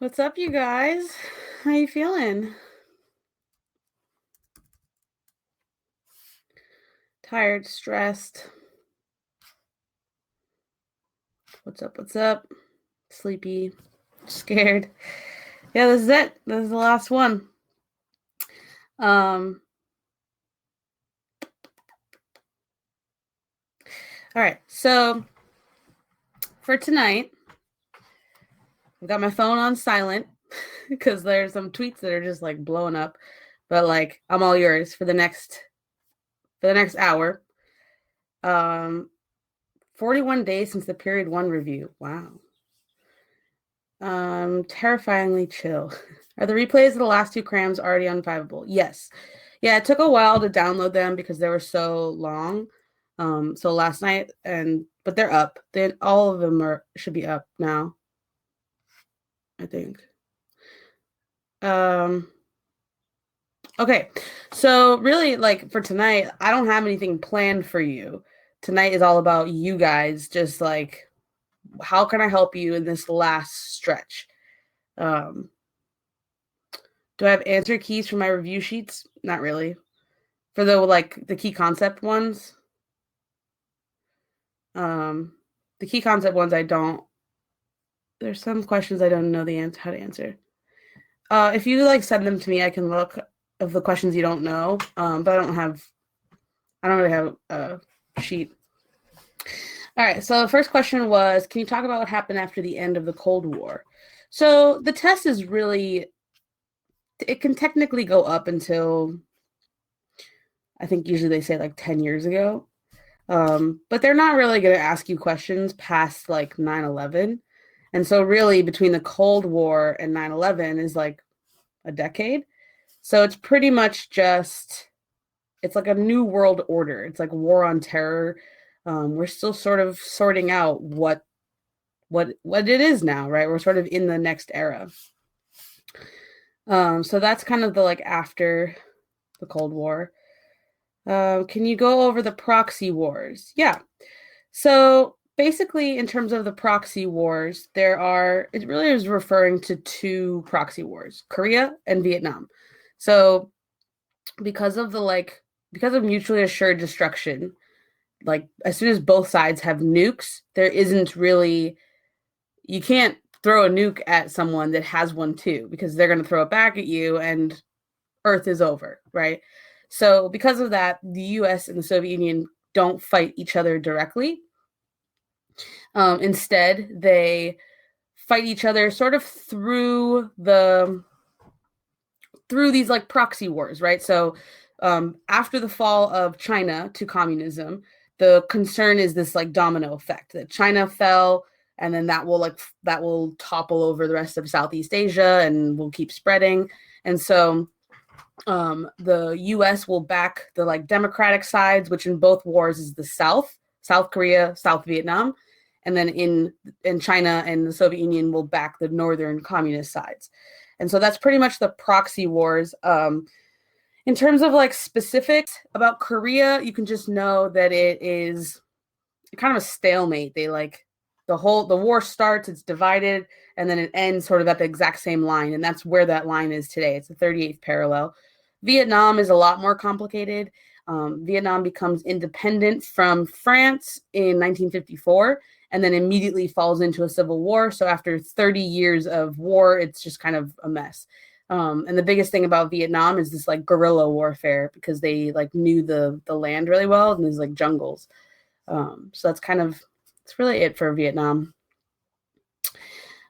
What's up, you guys? How you feeling? Tired, stressed? What's up? What's up? Sleepy? Scared? Yeah, this is it. This is the last one. All right, so for tonight, I've got my phone on silent because there's some tweets that are just like blowing up, but like I'm all yours for the next hour. 41 days since the period 1 review. Wow. Terrifyingly chill. Are the replays of the last 2 crams already on Fiveable? Yes. Yeah, it took a while to download them because they were so long. So last night, but they're up. Then all of them should be up now, I think. Okay, so really, like, for tonight, I don't have anything planned for you. Tonight is all about you guys, just like, how can I help you in this last stretch? Do I have answer keys for my review sheets? Not really. For the key concept ones. The key concept ones I don't. There's some questions I don't know how to answer. If you send them to me, I can look of the questions you don't know. But I don't really have a sheet. All right, so the first question was, can you talk about what happened after the end of the Cold War? So the test is really, it can technically go up until, I think usually they say 10 years ago. But they're not really going to ask you questions past 9/11. And so really between the Cold War and 9/11 is a decade. So it's pretty much just, it's like a new world order. It's like war on terror. We're still sort of sorting out what it is now, right? We're sort of in the next era. So that's kind of the after the Cold War. Can you go over the proxy wars? Yeah. So basically, in terms of the proxy wars, it really is referring to 2 proxy wars, Korea and Vietnam. So because of mutually assured destruction, as soon as both sides have nukes, you can't throw a nuke at someone that has one too, because they're going to throw it back at you and Earth is over, right? So because of that, the US and the Soviet Union don't fight each other directly. Instead, they fight each other sort of through these proxy wars, right? So after the fall of China to communism, the concern is this domino effect, that China fell, and then that will topple over the rest of Southeast Asia and will keep spreading. And so the US will back the democratic sides, which in both wars is the South Korea, South Vietnam. And then in China and the Soviet Union will back the northern communist sides. And so that's pretty much the proxy wars. In terms of specifics about Korea, you can just know that it is kind of a stalemate. They the war starts, it's divided, and then it ends sort of at the exact same line. And that's where that line is today. It's the 38th parallel. Vietnam is a lot more complicated. Vietnam becomes independent from France in 1954 and then immediately falls into a civil war. So after 30 years of war, it's just kind of a mess. And the biggest thing about Vietnam is this guerrilla warfare, because they knew the land really well, and there's jungles. So that's really it for Vietnam.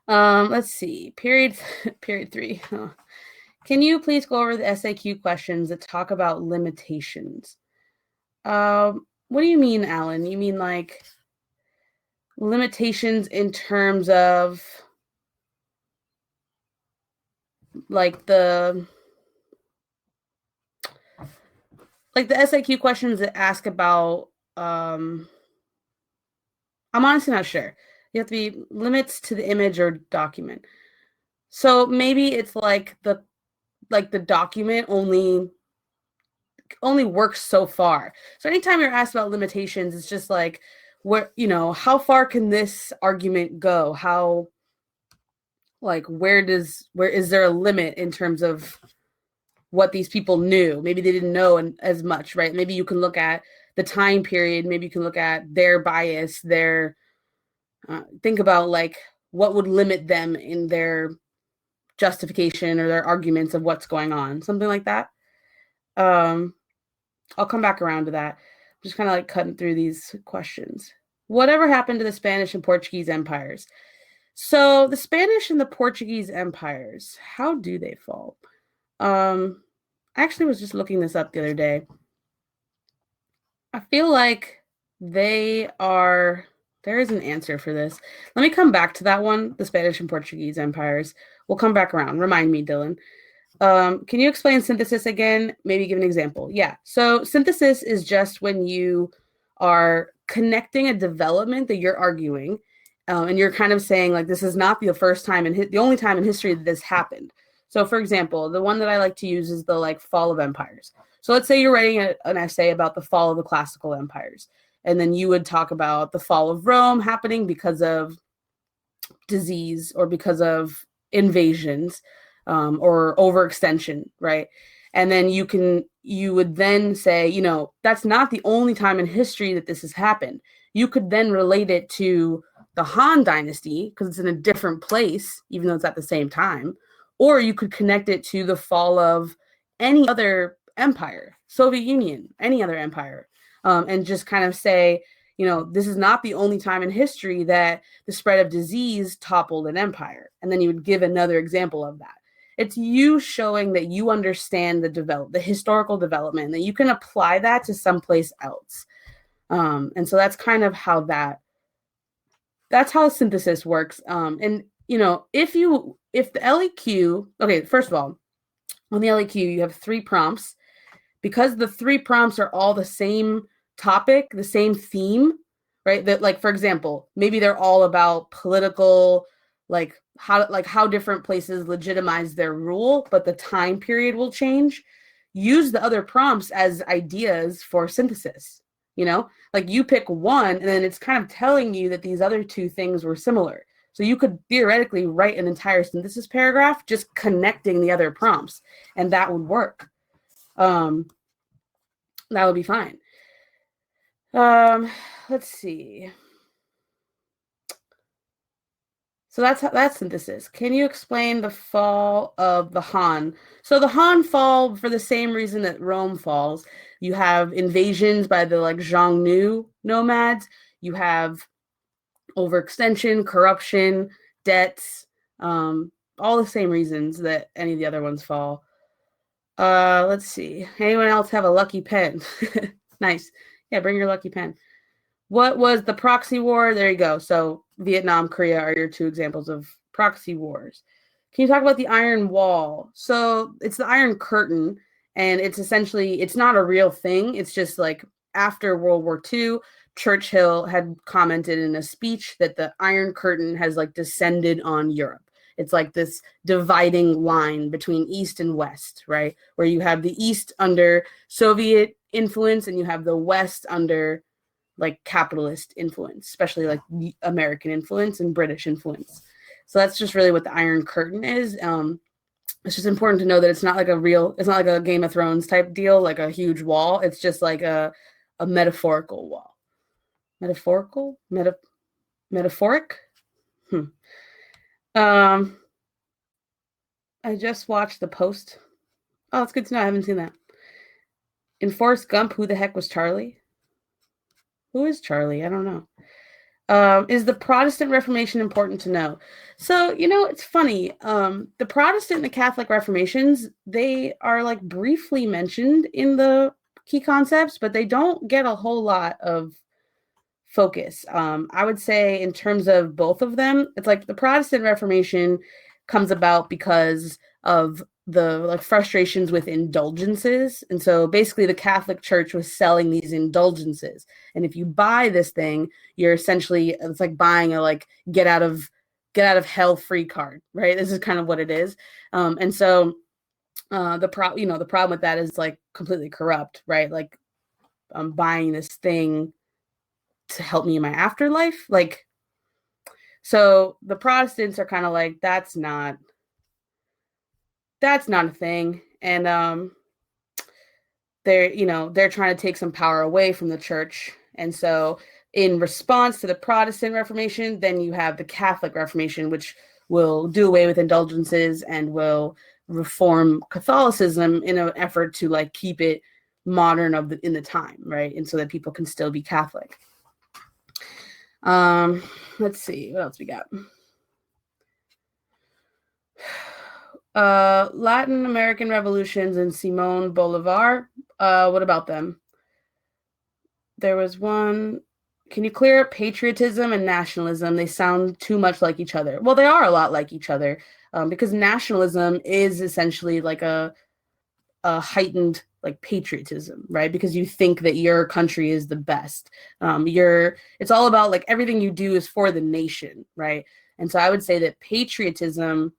Let's see, period 3. Can you please go over the SAQ questions that talk about limitations? What do you mean, Alan? You mean limitations in terms of the SAQ questions that ask about, I'm honestly not sure. You have to be limits to the image or document. So maybe it's the document only works so far. So anytime you're asked about limitations, it's just how far can this argument go? like where is there a limit in terms of what these people knew? Maybe they didn't know as much, right? Maybe you can look at the time period. Maybe you can look at their bias, their think about like what would limit them in their justification or their arguments of what's going on, something like that. I'll come back around to that. I'm just kind of like cutting through these questions. Whatever happened to the Spanish and Portuguese empires? So the Spanish and the Portuguese empires, how do they fall? I actually was just looking this up the other day. I feel like there is an answer for this. Let me come back to that one, the Spanish and Portuguese empires. We'll come back around. Remind me, Dylan. Can you explain synthesis again? Maybe give an example. Yeah. So synthesis is just when you are connecting a development that you're arguing, and you're kind of saying like this is not the first time the only time in history that this happened. So, for example, the one that I like to use is the like fall of empires. So let's say you're writing an essay about the fall of the classical empires, and then you would talk about the fall of Rome happening because of disease or because of invasions. Or overextension, right? And then you would then say, you know, that's not the only time in history that this has happened. You could then relate it to the Han Dynasty because it's in a different place, even though it's at the same time. Or you could connect it to the fall of any other empire, Soviet Union, any other empire, and just kind of say, you know, this is not the only time in history that the spread of disease toppled an empire. And then you would give another example of that. It's you showing that you understand the historical development, that you can apply that to someplace else. And so that's kind of how that's how synthesis works. And you know, if the LEQ, okay, first of all, on the LEQ, you have 3 prompts. Because the 3 prompts are all the same topic, the same theme, right? That, like, for example, maybe they're all about political, like how different places legitimize their rule, but the time period will change. Use the other prompts as ideas for synthesis. You know, like you pick one, and then it's kind of telling you that these other 2 things were similar. So you could theoretically write an entire synthesis paragraph just connecting the other prompts, and that would work. That would be fine. Let's see. So that's synthesis. Can you explain the fall of the Han? So the Han fall for the same reason that Rome falls. You have invasions by the like Xiongnu nomads. You have overextension, corruption, debts, all the same reasons that any of the other ones fall. Let's see. Anyone else have a lucky pen? Nice. Yeah, bring your lucky pen. What was the proxy war? There you go. So Vietnam, Korea are your 2 examples of proxy wars. Can you talk about the Iron Wall? So it's the Iron Curtain, and it's essentially, it's not a real thing. It's just like after World War II, Churchill had commented in a speech that the Iron Curtain has like descended on Europe. It's like this dividing line between East and West, right? Where you have the East under Soviet influence and you have the West under like capitalist influence, especially like American influence and British influence. So that's just really what the Iron Curtain is. It's just important to know that it's not like it's not like a Game of Thrones type deal, like a huge wall. It's just like a metaphorical wall. Metaphorical? Metaphoric? I just watched the post. Oh, it's good to know. I haven't seen that. In Forrest Gump, who the heck was Charlie? Who is Charlie? I don't know. Is the Protestant Reformation important to know? So, you know, it's funny. The Protestant and the Catholic Reformations, they are like briefly mentioned in the key concepts, but they don't get a whole lot of focus. I would say in terms of both of them, it's like the Protestant Reformation comes about because of the like frustrations with indulgences. And so basically the Catholic Church was selling these indulgences. And if you buy this thing, you're essentially, it's like buying a like get out of hell free card, right? This is kind of what it is. And so the problem with that is like completely corrupt, right? Like I'm buying this thing to help me in my afterlife. Like, So the Protestants are kind of like, that's not a thing. And they're trying to take some power away from the church. And so in response to the Protestant Reformation, then you have the Catholic Reformation, which will do away with indulgences and will reform Catholicism in an effort to like keep it modern in the time, right? And so that people can still be Catholic. Let's see, what else we got? Latin American revolutions and Simón Bolívar. What about them? There was one. Can you clear up patriotism and nationalism? They sound too much like each other. Well, they are a lot like each other, because nationalism is essentially like a heightened like patriotism, right? Because you think that your country is the best. It's all about like everything you do is for the nation, right? And so I would say that patriotism,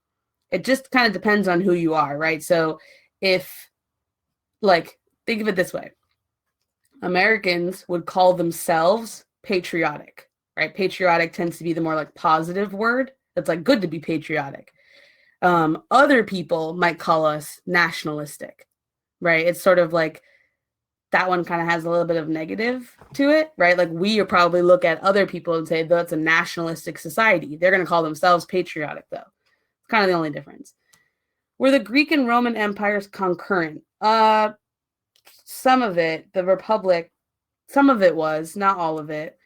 it just kind of depends on who you are, right? So if, like, think of it this way. Americans would call themselves patriotic, right? Patriotic tends to be the more like positive word. It's like good to be patriotic. Other people might call us nationalistic, right? It's sort of like that one kind of has a little bit of negative to it, right? Like we probably look at other people and say that's a nationalistic society. They're going to call themselves patriotic, though. It's kind of the only difference. Were the Greek and Roman empires concurrent? Some of it, the Republic, some of it was, not all of it.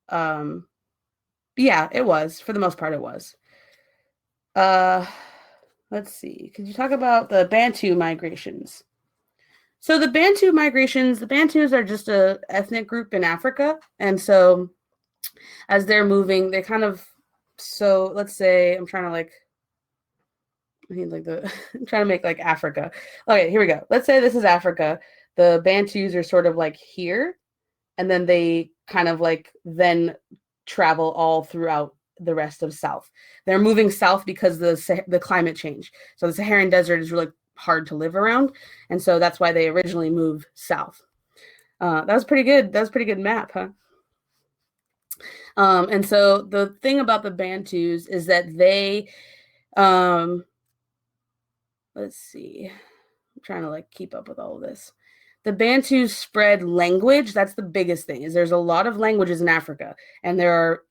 Yeah, it was. For the most part, it was. Let's see. Could you talk about the Bantu migrations? So the Bantu migrations, the Bantus are just an ethnic group in Africa. And so as they're moving, they kind of, so let's say, I'm trying to like, I need like I'm trying to make like Africa. Okay, here we go. Let's say this is Africa. The Bantus are sort of like here, and then they kind of like then travel all throughout the rest of South. They're moving south because the climate change. So the Saharan desert is really hard to live around, and so that's why they originally moved south. That was pretty good. That was a pretty good map, huh? And so the thing about the Bantus is that they, let's see, I'm trying to like keep up with all of this. The Bantus spread language. That's the biggest thing, is there's a lot of languages in Africa, and there are,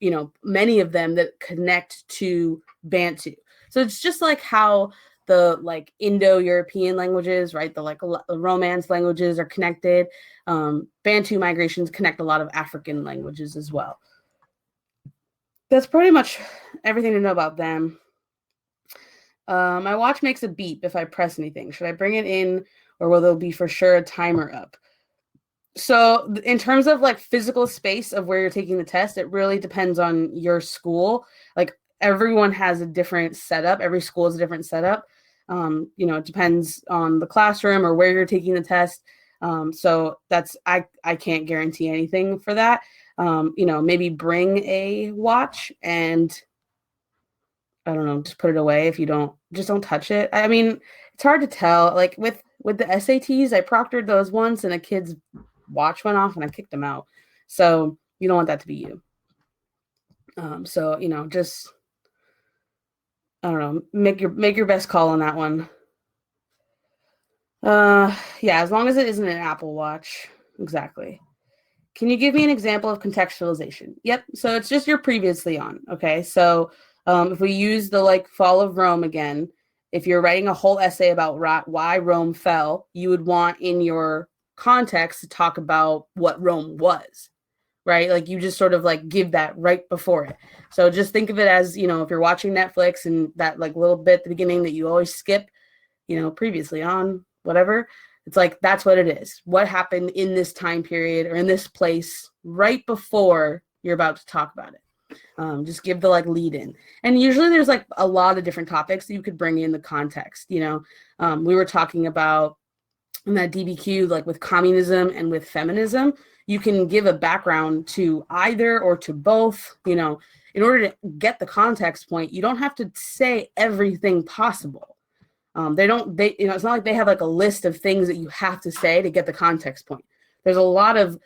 many of them that connect to Bantu. So it's just like how the like Indo-European languages, right? The like Romance languages are connected. Bantu migrations connect a lot of African languages as well. That's pretty much everything to know about them. My watch makes a beep if I press anything. Should I bring it in, or will there be for sure a timer up? So in terms of like physical space of where you're taking the test, it really depends on your school. Like everyone has a different setup. Every school has a different setup. It depends on the classroom or where you're taking the test. So that's, I can't guarantee anything for that. Maybe bring a watch and I don't know, just put it away. If you don't touch it. I mean, it's hard to tell. Like with the SATs, I proctored those once and a kid's watch went off and I kicked him out. So you don't want that to be you. Just, I don't know, make your best call on that one. Yeah, as long as it isn't an Apple Watch. Exactly. Can you give me an example of contextualization? Yep. So it's just your previously on. Okay. So if we use the like fall of Rome again, if you're writing a whole essay about why Rome fell, you would want in your context to talk about what Rome was, right? Like you just sort of like give that right before it. So just think of it as, if you're watching Netflix and that like little bit at the beginning that you always skip, previously on, whatever. It's like, that's what it is. What happened in this time period or in this place right before you're about to talk about it. Just give the like lead in. And usually there's like a lot of different topics that you could bring in the context. We were talking about in that DBQ, like with communism and with feminism, you can give a background to either or to both. In order to get the context point, you don't have to say everything possible. It's not like they have like a list of things that you have to say to get the context point. There's a lot of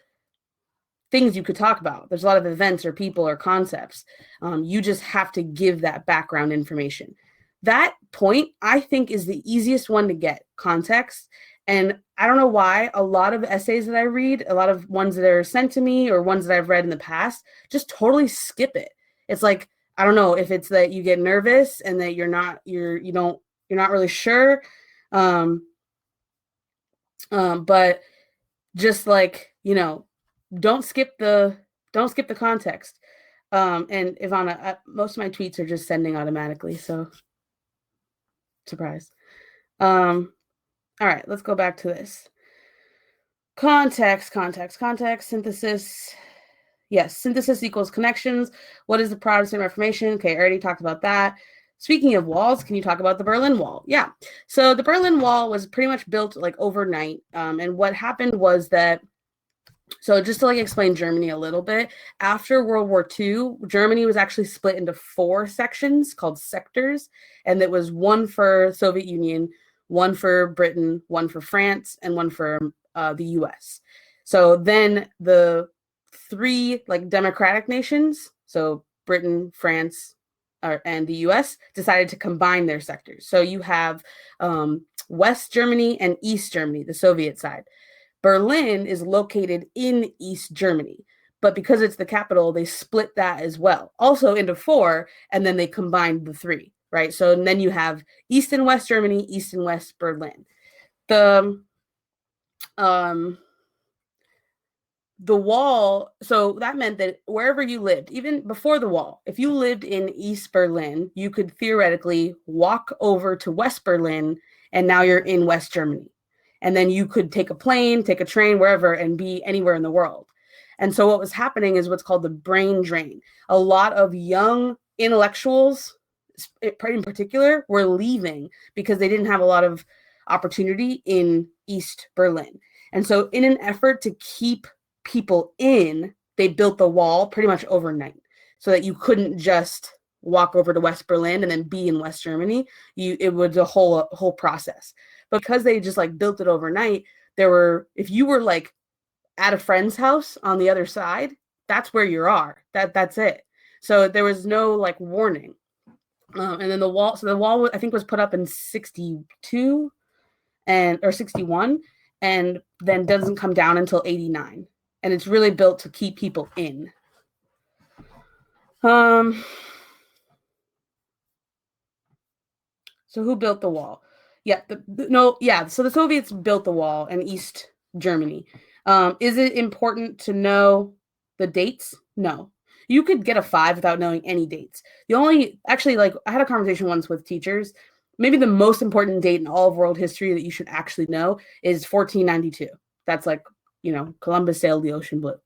things you could talk about. There's a lot of events or people or concepts. You just have to give that background information. That point, I think, is the easiest one to get, context. And I don't know why a lot of essays that I read, a lot of ones that are sent to me or ones that I've read in the past, just totally skip it. It's like, I don't know if it's that you get nervous and that you're not really sure. But just like, don't skip the context. And Ivana, most of my tweets are just sending automatically, so surprise. All right, let's go back to this. Context, synthesis. Yes, synthesis equals connections. What is the Protestant Reformation? Okay, I already talked about that. Speaking of walls, can you talk about the Berlin Wall? Yeah. So the Berlin Wall was pretty much built like overnight. And what happened was that, so just to like explain Germany a little bit, after World War II, Germany was actually split into 4 sections called sectors. And it was one for Soviet Union, one for Britain, one for France, and one for the US. So then the 3 like democratic nations, so Britain, France, and the US, decided to combine their sectors. So you have West Germany and East Germany, the Soviet side. Berlin is located in East Germany, but because it's the capital, they split that as well, also into 4, and then they combined the 3, right? So and then you have East and West Germany, East and West Berlin. The wall, so that meant that wherever you lived, even before the wall, if you lived in East Berlin, you could theoretically walk over to West Berlin, and now you're in West Germany. And then you could take a plane, take a train, wherever, and be anywhere in the world. And so what was happening is what's called the brain drain. A lot of young intellectuals, in particular, were leaving because they didn't have a lot of opportunity in East Berlin. And so in an effort to keep people in, they built the wall pretty much overnight so that you couldn't just walk over to West Berlin and then be in West Germany. It was a whole process. But because they just like built it overnight, if you were like at a friend's house on the other side, that's where you are. That's it. So there was no like warning. And then the wall I think was put up in 62 or 61, and then doesn't come down until 89. And it's really built to keep people in. So who built the wall? Yeah, so the Soviets built the wall in East Germany. Is it important to know the dates? No. You could get a 5 without knowing any dates. Actually, like I had a conversation once with teachers. Maybe the most important date in all of world history that you should actually know is 1492. That's like, Columbus sailed the ocean blue.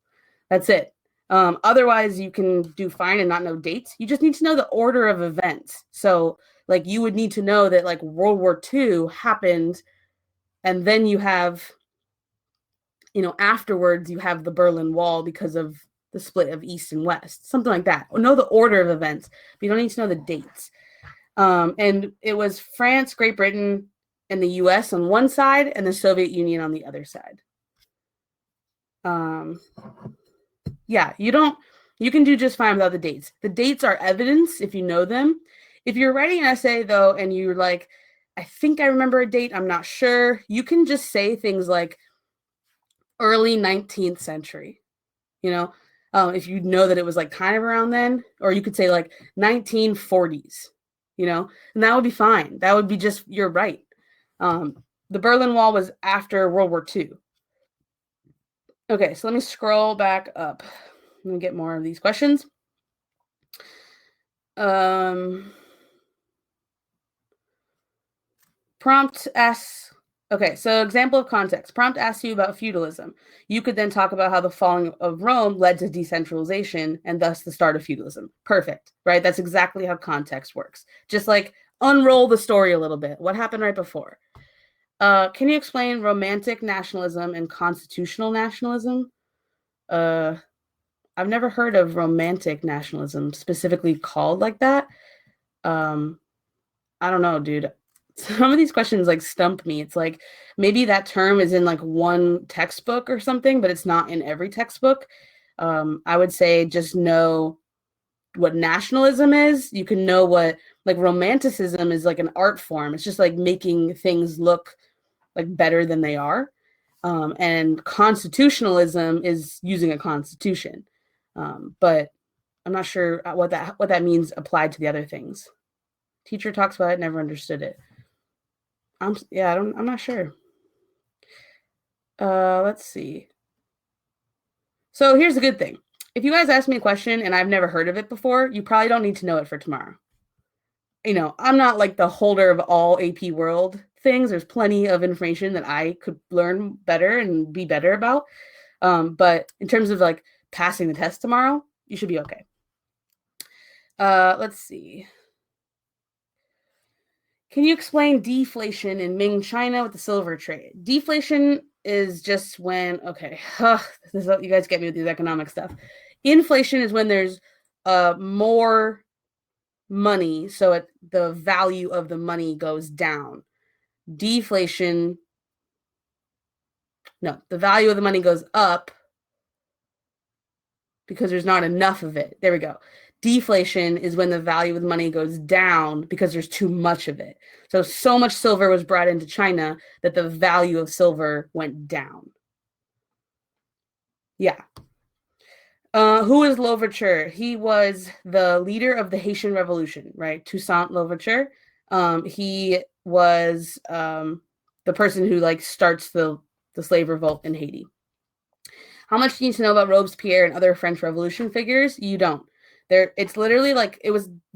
That's it. Otherwise, you can do fine and not know dates. You just need to know the order of events. So, like, you would need to know that, like, World War II happened, and then you have, afterwards, you have the Berlin Wall because of the split of East and West, something like that. Or know the order of events, but you don't need to know the dates. And it was France, Great Britain, and the US on one side, and the Soviet Union on the other side. Yeah, you can do just fine without the dates. The dates are evidence if you know them. If you're writing an essay, though, and you're like, I think I remember a date, I'm not sure, you can just say things like early 19th century, if you know that it was like kind of around then, or you could say like 1940s, and that would be fine. That would be just, you're right. The Berlin Wall was after World War II. Okay, so let me scroll back up. Let me get more of these questions. Prompt asks, okay, so example of context. Prompt asks you about feudalism. You could then talk about how the falling of Rome led to decentralization and thus the start of feudalism. Perfect, right? That's exactly how context works. Just like unroll the story a little bit. What happened right before? Can you explain romantic nationalism and constitutional nationalism? I've never heard of romantic nationalism specifically called like that. I don't know, dude. Some of these questions like stump me. It's like maybe that term is in like one textbook or something, but it's not in every textbook. I would say just know what nationalism is. You can know what, like, romanticism is, like an art form. It's just like making things look like better than they are. And constitutionalism is using a constitution. But I'm not sure what that means applied to the other things. Teacher talks about it, never understood it. I'm not sure. Let's see. So here's the good thing. If you guys ask me a question and I've never heard of it before, you probably don't need to know it for tomorrow. I'm not like the holder of all AP World things. There's plenty of information that I could learn better and be better about. But in terms of like passing the test tomorrow, you should be okay. Let's see. Can you explain deflation in Ming China with the silver trade? Deflation is just when, okay, you guys get me with these economic stuff. Inflation is when there's more money, so the value of the money goes down. Deflation, no, the value of the money goes up because there's not enough of it. There we go. Deflation is when the value of the money goes down because there's too much of it. So much silver was brought into China that the value of silver went down. Yeah. Who is Louverture? He was the leader of the Haitian Revolution, right? Toussaint Louverture. He was the person who like starts the slave revolt in Haiti. How much do you need to know about Robespierre and other French Revolution figures? You don't. It's literally like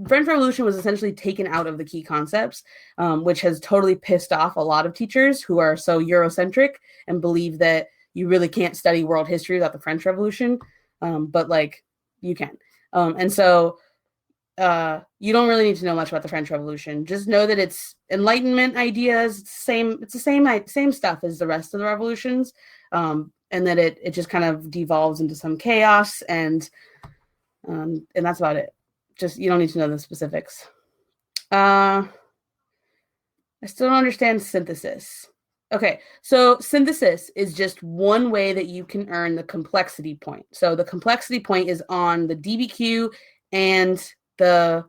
French Revolution was essentially taken out of the key concepts, which has totally pissed off a lot of teachers who are so Eurocentric and believe that you really can't study world history without the French Revolution. But like you can. And so you don't really need to know much about the French Revolution. Just know that it's Enlightenment ideas. It's the same stuff as the rest of the revolutions. And that it just kind of devolves into some chaos, and that's about it. Just, you don't need to know the specifics. I still don't understand synthesis. Okay, so synthesis is just one way that you can earn the complexity point. So the complexity point is on the DBQ and the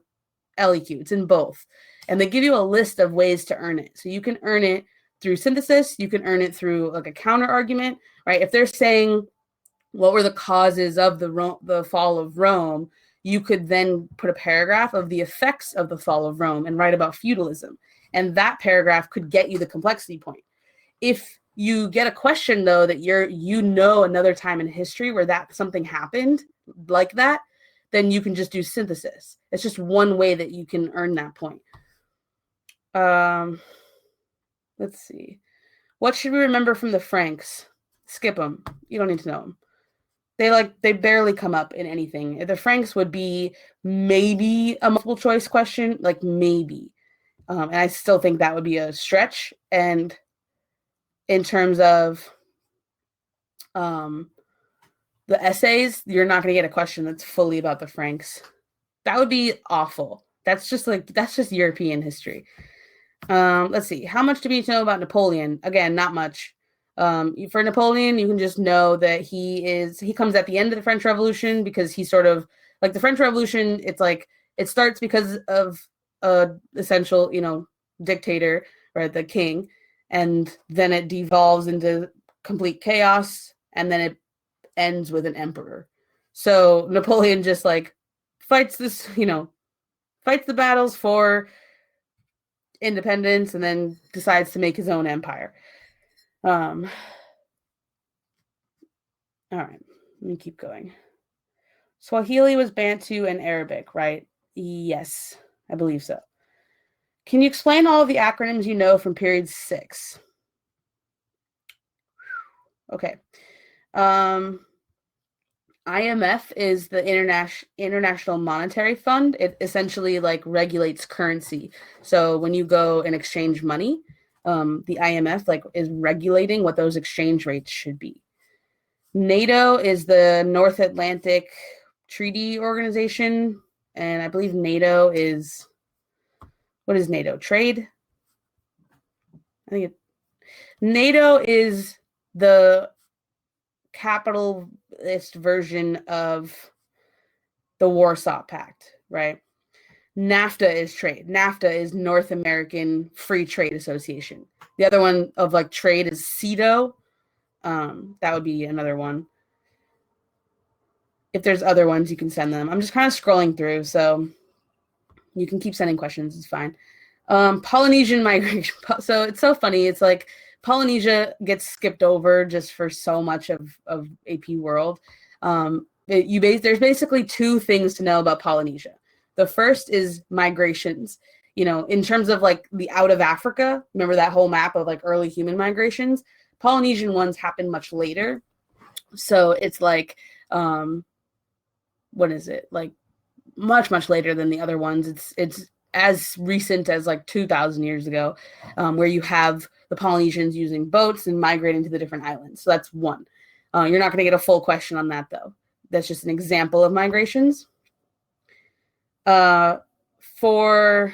LEQ. It's in both. And they give you a list of ways to earn it. So you can earn it through synthesis. You can earn it through like a counter argument, right? If they're saying what were the causes of the fall of Rome, you could then put a paragraph of the effects of the fall of Rome and write about feudalism. And that paragraph could get you the complexity point. If you get a question, though, that another time in history where something happened like that, then you can just do synthesis. It's just one way that you can earn that point. Let's see. What should we remember from the Franks? Skip them. You don't need to know them. They barely come up in anything. The Franks would be maybe a multiple choice question, like maybe. And I still think that would be a stretch. And in terms of the essays, you're not going to get a question that's fully about the Franks. That would be awful. That's just European history. Let's see. How much do we need to know about Napoleon? Again, not much. For Napoleon, you can just know that he comes at the end of the French Revolution, because he's sort of like the French Revolution. It's like it starts because of a essential, dictator, right, the king, and then it devolves into complete chaos, and then it ends with an emperor. So Napoleon just like fights the battles for independence, and then decides to make his own empire. All right, let me keep going. Swahili was Bantu and Arabic, right? Yes, I believe so. Can you explain all of the acronyms you know from period 6? Okay. IMF is the International Monetary Fund. It essentially like regulates currency. So when you go and exchange money, the IMF like is regulating what those exchange rates should be. NATO is the North Atlantic Treaty Organization, and I believe NATO is, what is NATO? Trade? NATO is the capitalist version of the Warsaw Pact, right? NAFTA is trade. NAFTA is North American Free Trade Association. The other one of like trade is CETO. That would be another one. If there's other ones, you can send them. I'm just kind of scrolling through, so you can keep sending questions. It's fine. Polynesian migration. So it's so funny. It's like Polynesia gets skipped over just for so much of AP World. There's basically two things to know about Polynesia. The first is migrations. You know, in terms of like the out of Africa, remember that whole map of like early human migrations? Polynesian ones happen much later. So it's like, what is it? Like much later than the other ones. It's as recent as like 2,000 years ago, where you have the Polynesians using boats and migrating to the different islands. So that's one. You're not going to get a full question on that, though. That's just an example of migrations. For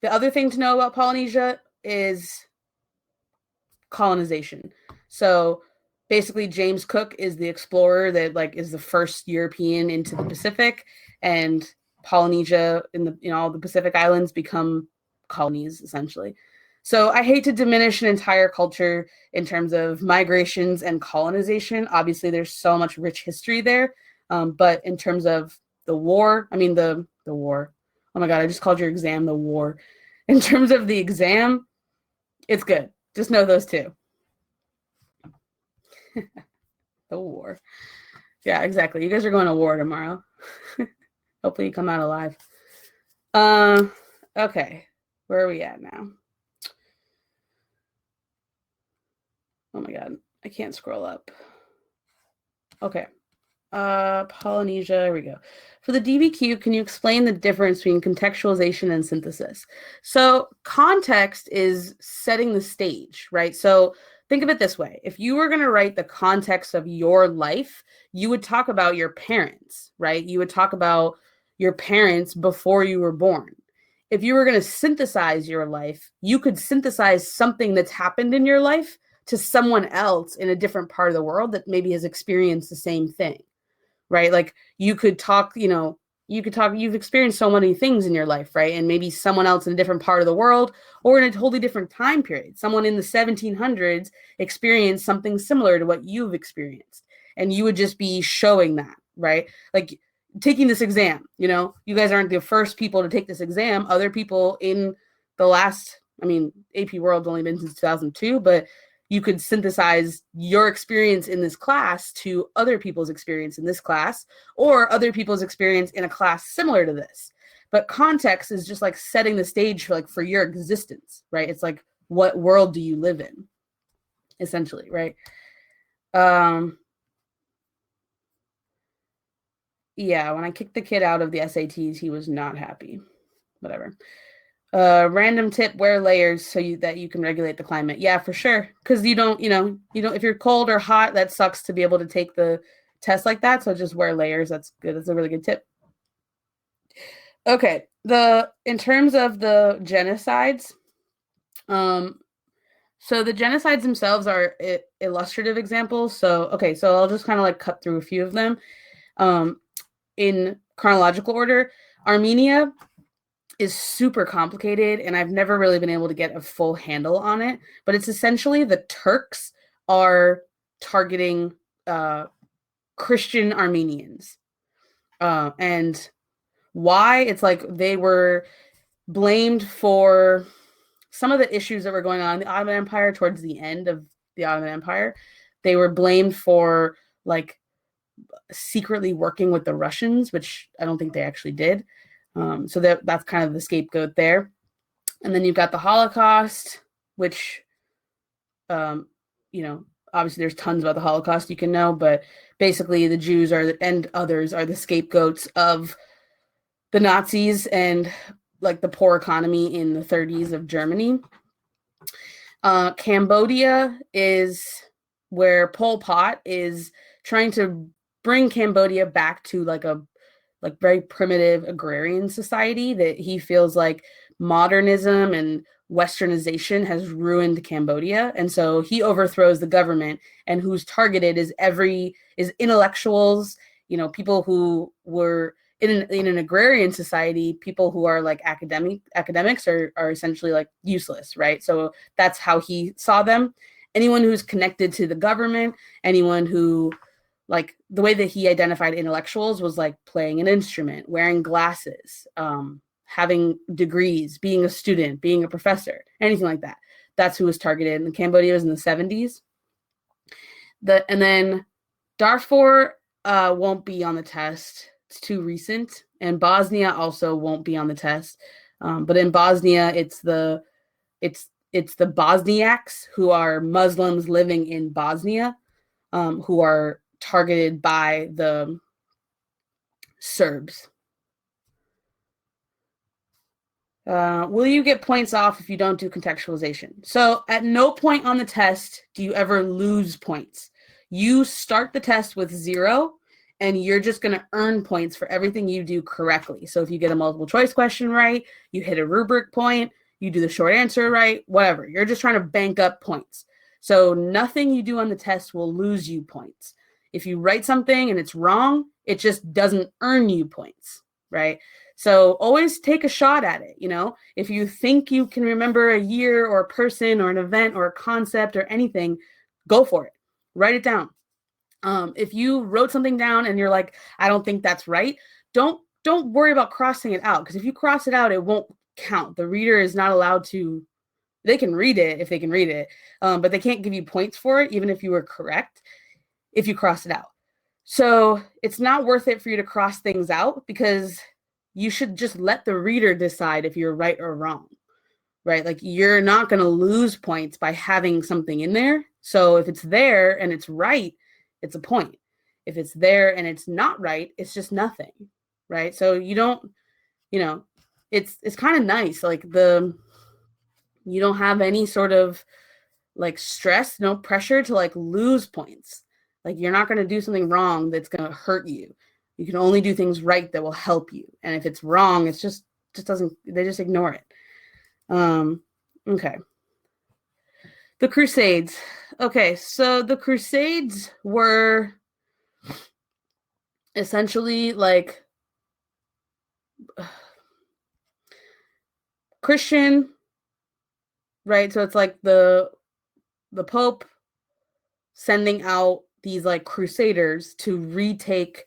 the other thing to know about Polynesia is colonization. So basically, James Cook is the explorer that like is the first European into the Pacific, and Polynesia in all the Pacific Islands become colonies essentially. So I hate to diminish an entire culture in terms of migrations and colonization. Obviously, there's so much rich history there, but in terms of the war, the war. Oh my God, I just called your exam the war. In terms of the exam, it's good. Just know those two. The war. Yeah, exactly. You guys are going to war tomorrow. Hopefully you come out alive. Okay. Where are we at now? Oh my God. I can't scroll up. Okay. Polynesia. Here we go. For the DBQ, can you explain the difference between contextualization and synthesis? So context is setting the stage, right? So think of it this way. If you were going to write the context of your life, you would talk about your parents, right? You would talk about your parents before you were born. If you were going to synthesize your life, you could synthesize something that's happened in your life to someone else in a different part of the world that maybe has experienced the same thing, right? Like you could talk, you've experienced so many things in your life, right? And maybe someone else in a different part of the world or in a totally different time period, someone in the 1700s experienced something similar to what you've experienced. And you would just be showing that, right? Like taking this exam, you guys aren't the first people to take this exam. Other people in the last, AP World's only been since 2002, but you could synthesize your experience in this class to other people's experience in this class or other people's experience in a class similar to this. But context is just like setting the stage for your existence, right? It's like, what world do you live in, essentially, right? Yeah, when I kicked the kid out of the SATs, he was not happy. Whatever. Random tip, wear layers that you can regulate the climate. Yeah, for sure. Because you don't, if you're cold or hot, that sucks to be able to take the test like that. So just wear layers. That's good. That's a really good tip. Okay. In terms of the genocides, so the genocides themselves are illustrative examples. So I'll just kind of like cut through a few of them. In chronological order, Armenia is super complicated, and I've never really been able to get a full handle on it, but it's essentially the Turks are targeting Christian Armenians. And why? It's like they were blamed for some of the issues that were going on in the Ottoman Empire towards the end of the Ottoman Empire. They were blamed for like secretly working with the Russians, which I don't think they actually did. So that's kind of the scapegoat there. And then you've got the Holocaust, which, obviously there's tons about the Holocaust you can know, but basically the Jews and others are the scapegoats of the Nazis and like the poor economy in the 30s of Germany. Cambodia is where Pol Pot is trying to bring Cambodia back to like a very primitive agrarian society that he feels like modernism and westernization has ruined Cambodia. And so he overthrows the government, and who's targeted is intellectuals, people who were in an agrarian society. People who are like academics are essentially like useless, right? So that's how he saw them. Anyone who's connected to the government, anyone who, like, the way that he identified intellectuals was like playing an instrument, wearing glasses, having degrees, being a student, being a professor, anything like that. That's who was targeted. And Cambodia was in the 70s. And then Darfur won't be on the test. It's too recent. And Bosnia also won't be on the test. But in Bosnia, it's the Bosniaks, who are Muslims living in Bosnia, who are targeted by the Serbs. Will you get points off if you don't do contextualization? So at no point on the test do you ever lose points. You start the test with 0, and you're just going to earn points for everything you do correctly. So if you get a multiple choice question right, you hit a rubric point, you do the short answer right, whatever. You're just trying to bank up points. So nothing you do on the test will lose you points. If you write something and it's wrong, it just doesn't earn you points, right? So always take a shot at it. If you think you can remember a year or a person or an event or a concept or anything, go for it. Write it down. If you wrote something down and you're like, I don't think that's right, don't worry about crossing it out, because if you cross it out, it won't count. The reader is not allowed to. They can read it if they can read it, but they can't give you points for it, even if you were correct, if you cross it out. So it's not worth it for you to cross things out, because you should just let the reader decide if you're right or wrong, right? Like, you're not going to lose points by having something in there. So if it's there and it's right, it's a point. If it's there and it's not right, it's just nothing, right? So you don't, it's kind of nice. Like, you don't have any sort of like stress, no pressure to like lose points. Like, you're not going to do something wrong that's going to hurt you. You can only do things right that will help you. And if it's wrong, it's just doesn't, they just ignore it. Okay. The Crusades. Okay, so the Crusades were essentially like Christian, right? So it's like the Pope sending out these like crusaders to retake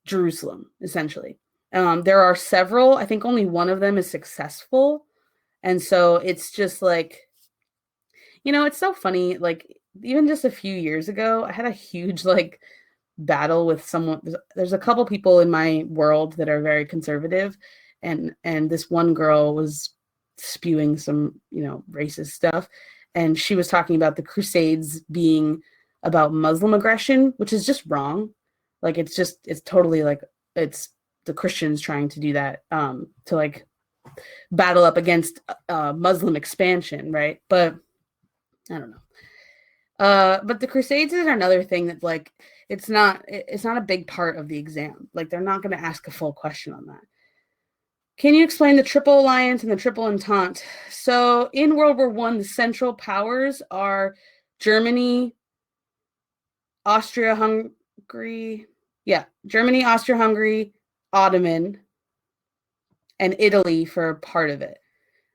Jerusalem, essentially. There are several. I think only one of them is successful. And so it's just like, it's so funny. Like, even just a few years ago, I had a huge like battle with someone. There's a couple people in my world that are very conservative, and this one girl was spewing some, racist stuff. And she was talking about the Crusades being about Muslim aggression, which is just wrong. Like, it's totally like, it's the Christians trying to do that, to like battle up against Muslim expansion, right? But I don't know. But the Crusades is another thing that, like, it's not a big part of the exam. Like, they're not going to ask a full question on that. Can you explain the Triple Alliance and the Triple Entente? So in World War I, the central powers are Germany, Austria-Hungary, Ottoman, and Italy for part of it.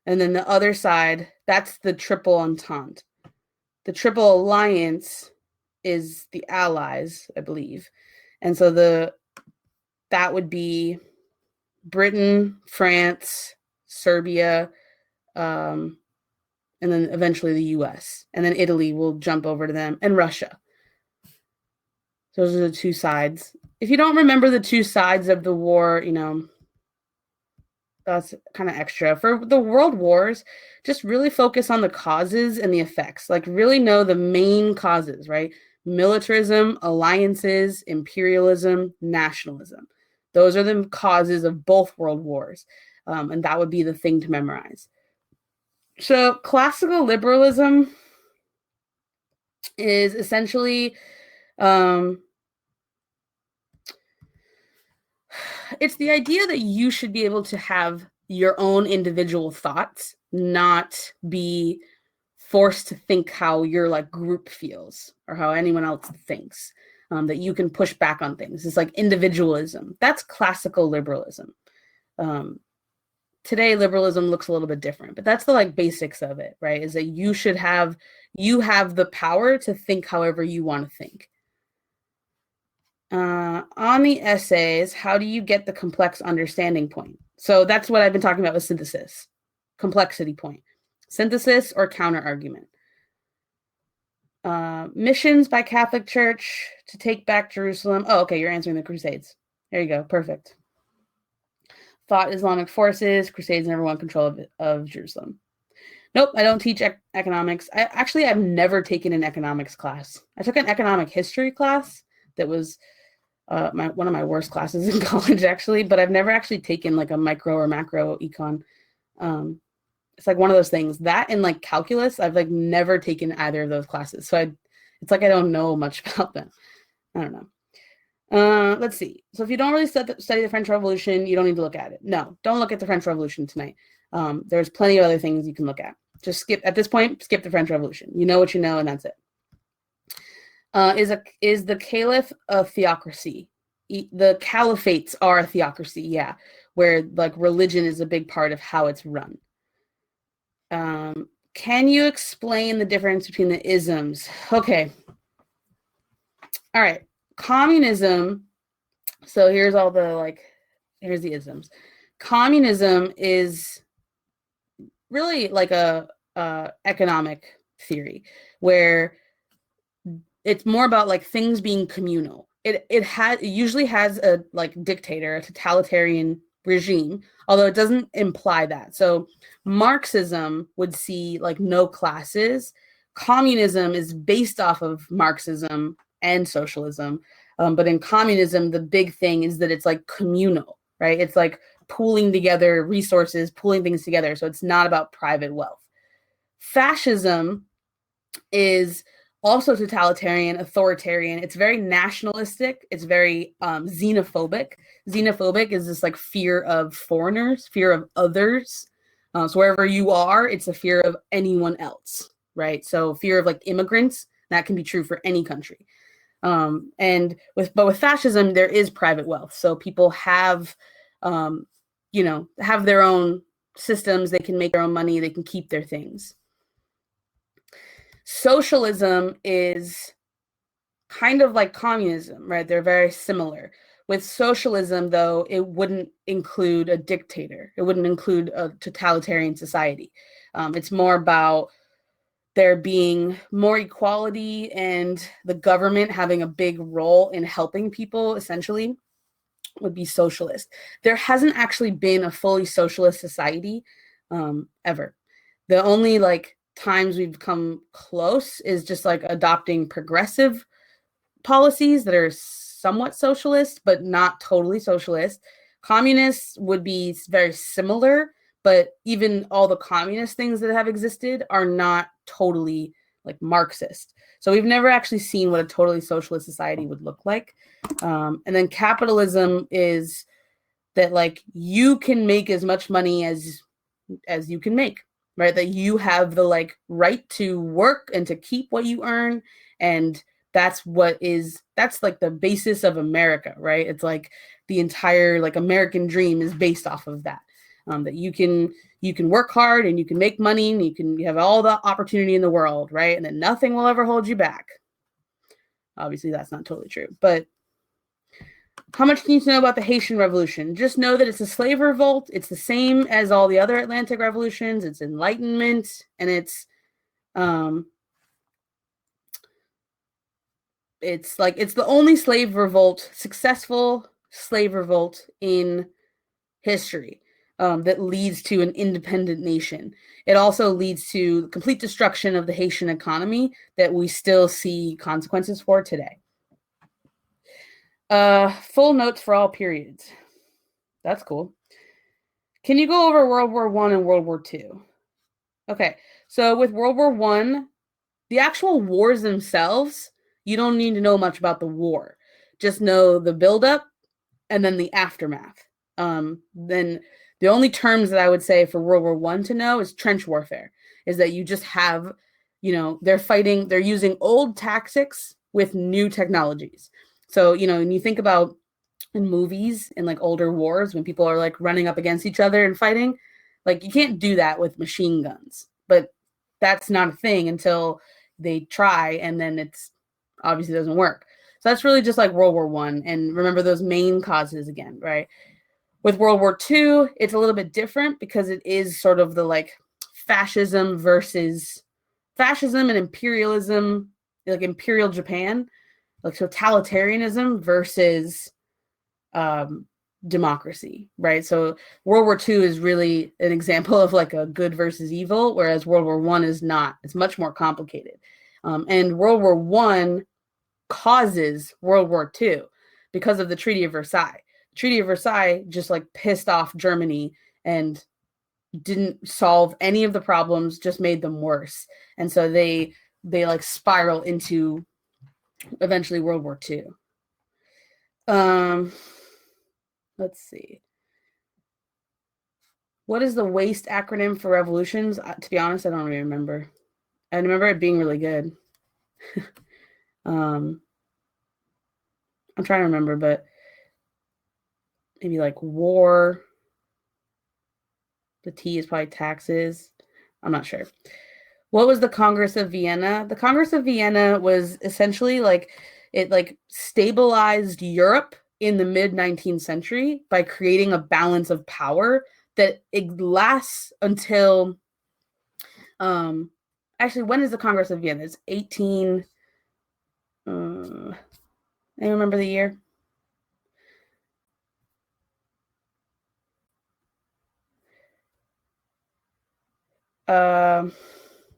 And then the other side, that's the Triple Entente. The Triple Alliance is the Allies, I believe. And so that would be Britain, France, Serbia, and then eventually the US. And then Italy will jump over to them, and Russia. Those are the two sides. If you don't remember the two sides of the war, that's kind of extra. For the world wars, just really focus on the causes and the effects. Like, really know the main causes, right? Militarism, alliances, imperialism, nationalism. Those are the causes of both world wars. And that would be the thing to memorize. So classical liberalism is essentially, it's the idea that you should be able to have your own individual thoughts, not be forced to think how your like group feels or how anyone else thinks, that you can push back on things. It's like individualism. That's classical liberalism. Today, liberalism looks a little bit different, but that's the like basics of it, right? Is that you have the power to think however you want to think. On the essays, how do you get the complex understanding point? So that's what I've been talking about with synthesis, complexity point, synthesis or counter argument. Missions by Catholic Church to take back Jerusalem. Oh, okay, you're answering the Crusades. There you go, perfect. Fought Islamic forces, Crusades never won control of Jerusalem. Nope, I don't teach economics. I've never taken an economics class. I took an economic history class that was one of my worst classes in college, actually, but I've never actually taken like a micro or macro econ. It's like one of those things that in like calculus, I've like never taken either of those classes. So it's like I don't know much about them. I don't know. Let's see. So if you don't really study the French Revolution, you don't need to look at it. No, don't look at the French Revolution tonight. There's plenty of other things you can look at. Just skip the French Revolution. You know what you know, and that's it. Is the caliph a theocracy? The caliphates are a theocracy, yeah, where like religion is a big part of how it's run. Can you explain the difference between the isms? Okay. All right. Communism. So here's the isms. Communism is really like a economic theory where it's more about like things being communal. It usually has a like dictator, a totalitarian regime, although it doesn't imply that. So Marxism would see like no classes. Communism is based off of Marxism and socialism. But in communism, the big thing is that it's like communal, right? It's like pooling together resources, pooling things together. So it's not about private wealth. Fascism is also totalitarian, authoritarian. It's very nationalistic. It's very xenophobic. Xenophobic is this like fear of foreigners, fear of others. So wherever you are, it's a fear of anyone else, right? So fear of like immigrants, that can be true for any country. But with fascism, there is private wealth. So people have their own systems. They can make their own money. They can keep their things. Socialism is kind of like communism, right? They're very similar. With socialism, though, it wouldn't include a dictator. It wouldn't include a totalitarian society. It's more about there being more equality and the government having a big role in helping people, essentially, would be socialist. There hasn't actually been a fully socialist society ever. The only like times we've come close is just like adopting progressive policies that are somewhat socialist, but not totally socialist. Communists would be very similar, but even all the communist things that have existed are not totally like Marxist. So we've never actually seen what a totally socialist society would look like. And then capitalism is that like you can make as much money as you can make, right? That you have the like right to work and to keep what you earn. And that's like the basis of America, right? It's like the entire like American dream is based off of that. That you can work hard and you can make money and you have all the opportunity in the world, right? And then nothing will ever hold you back. Obviously, that's not totally true. But how much do you need to know about the Haitian Revolution? Just know that it's a slave revolt. It's the same as all the other Atlantic revolutions. It's enlightenment, and it's the only successful slave revolt in history that leads to an independent nation. It also leads to complete destruction of the Haitian economy that we still see consequences for today. Full notes for all periods. That's cool. Can you go over World War I and World War II? Okay, so with World War I, the actual wars themselves, you don't need to know much about the war. Just know the buildup and then the aftermath. Then The only terms that I would say for World War I to know is trench warfare, is that you just have, they're using old tactics with new technologies. So, when you think about in movies in like older wars, when people are like running up against each other and fighting, like you can't do that with machine guns. But that's not a thing until they try, and then it's obviously doesn't work. So that's really just like World War I. And remember those main causes again, right? With World War II, it's a little bit different because it is sort of the like fascism and imperialism, like Imperial Japan, like totalitarianism versus democracy, right? So World War II is really an example of like a good versus evil, whereas World War I is not. It's much more complicated. And World War I causes World War II because of the Treaty of Versailles. The Treaty of Versailles just like pissed off Germany and didn't solve any of the problems, just made them worse. And so they like spiral into eventually World War II. Let's see. What is the WASTE acronym for revolutions? To be honest, I don't really remember. I remember it being really good. I'm trying to remember, but maybe like war. The T is probably taxes. I'm not sure. What was the Congress of Vienna? The Congress of Vienna was essentially like it like stabilized Europe in the mid-19th century by creating a balance of power that it lasts until actually, when is the Congress of Vienna? It's 18 I remember the year.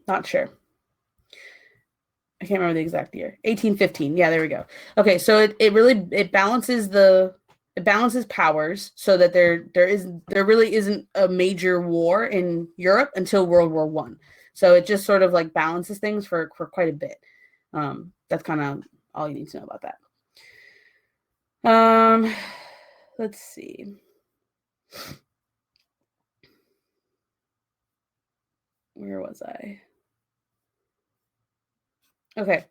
Not sure. I can't remember the exact year. 1815. Yeah, there we go. Okay, so it balances powers so that there really isn't a major war in Europe until World War I. So it just sort of like balances things for quite a bit. That's kind of all you need to know about that. Let's see. Where was I? Okay.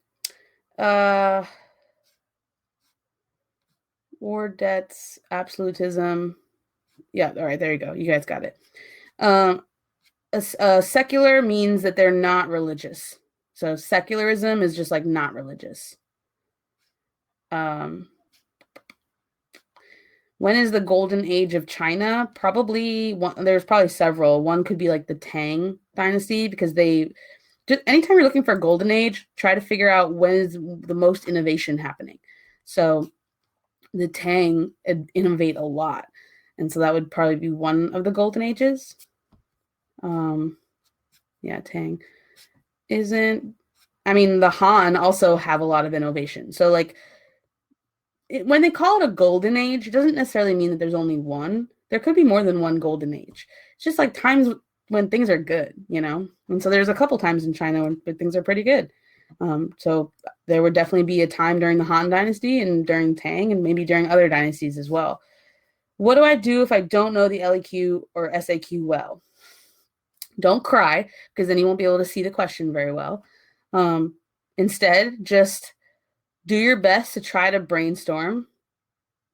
War debts, absolutism. Yeah, all right, there you go. You guys got it. Secular means that they're not religious. So secularism is just like not religious. When is the golden age of China? There's probably several. One could be like the Tang Dynasty, because anytime you're looking for a golden age, try to figure out when is the most innovation happening. So the Tang innovate a lot. And so that would probably be one of the golden ages. Yeah, Tang isn't. I mean, the Han also have a lot of innovation. So like when they call it a golden age, it doesn't necessarily mean that there's only one. There could be more than one golden age. It's just like times when things are good, And so there's a couple times in China when things are pretty good. So there would definitely be a time during the Han Dynasty and during Tang and maybe during other dynasties as well. What do I do if I don't know the LEQ or SAQ well? Don't cry, because then you won't be able to see the question very well. Instead, just do your best to try to brainstorm.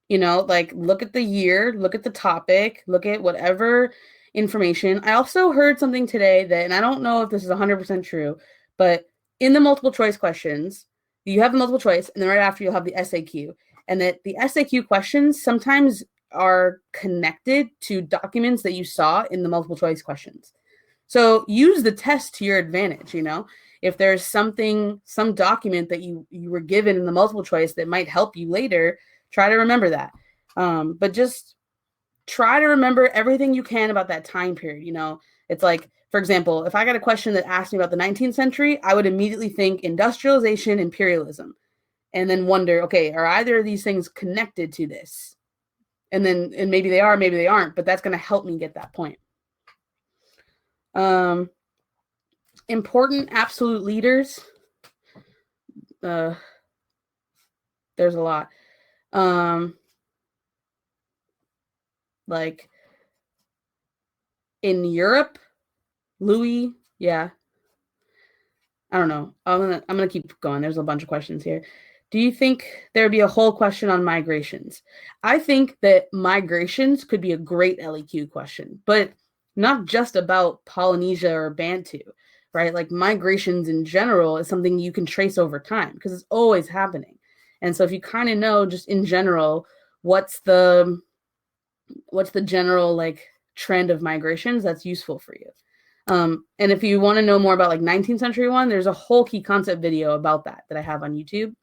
Like look at the year, look at the topic, look at whatever information. I also heard something today and I don't know if this is 100% true, but in the multiple choice questions, you have the multiple choice, and then right after you'll have the SAQ. And that the SAQ questions sometimes are connected to documents that you saw in the multiple choice questions. So use the test to your advantage, If there's some document that you were given in the multiple choice that might help you later, try to remember that. But just try to remember everything you can about that time period, It's like, for example, if I got a question that asked me about the 19th century, I would immediately think industrialization, imperialism, and then wonder, okay, are either of these things connected to this? And maybe they are, maybe they aren't, but that's going to help me get that point. Important absolute leaders. There's a lot. Like In Europe, Louis, yeah. I don't know. I'm gonna keep going. There's a bunch of questions here. Do you think there'd be a whole question on migrations? I think that migrations could be a great LEQ question, but not just about Polynesia or Bantu, right? Like migrations in general is something you can trace over time because it's always happening. And so if you kind of know just in general what's the general like trend of migrations, that's useful for you. And if you want to know more about like 19th century one, there's a whole key concept video about that I have on YouTube.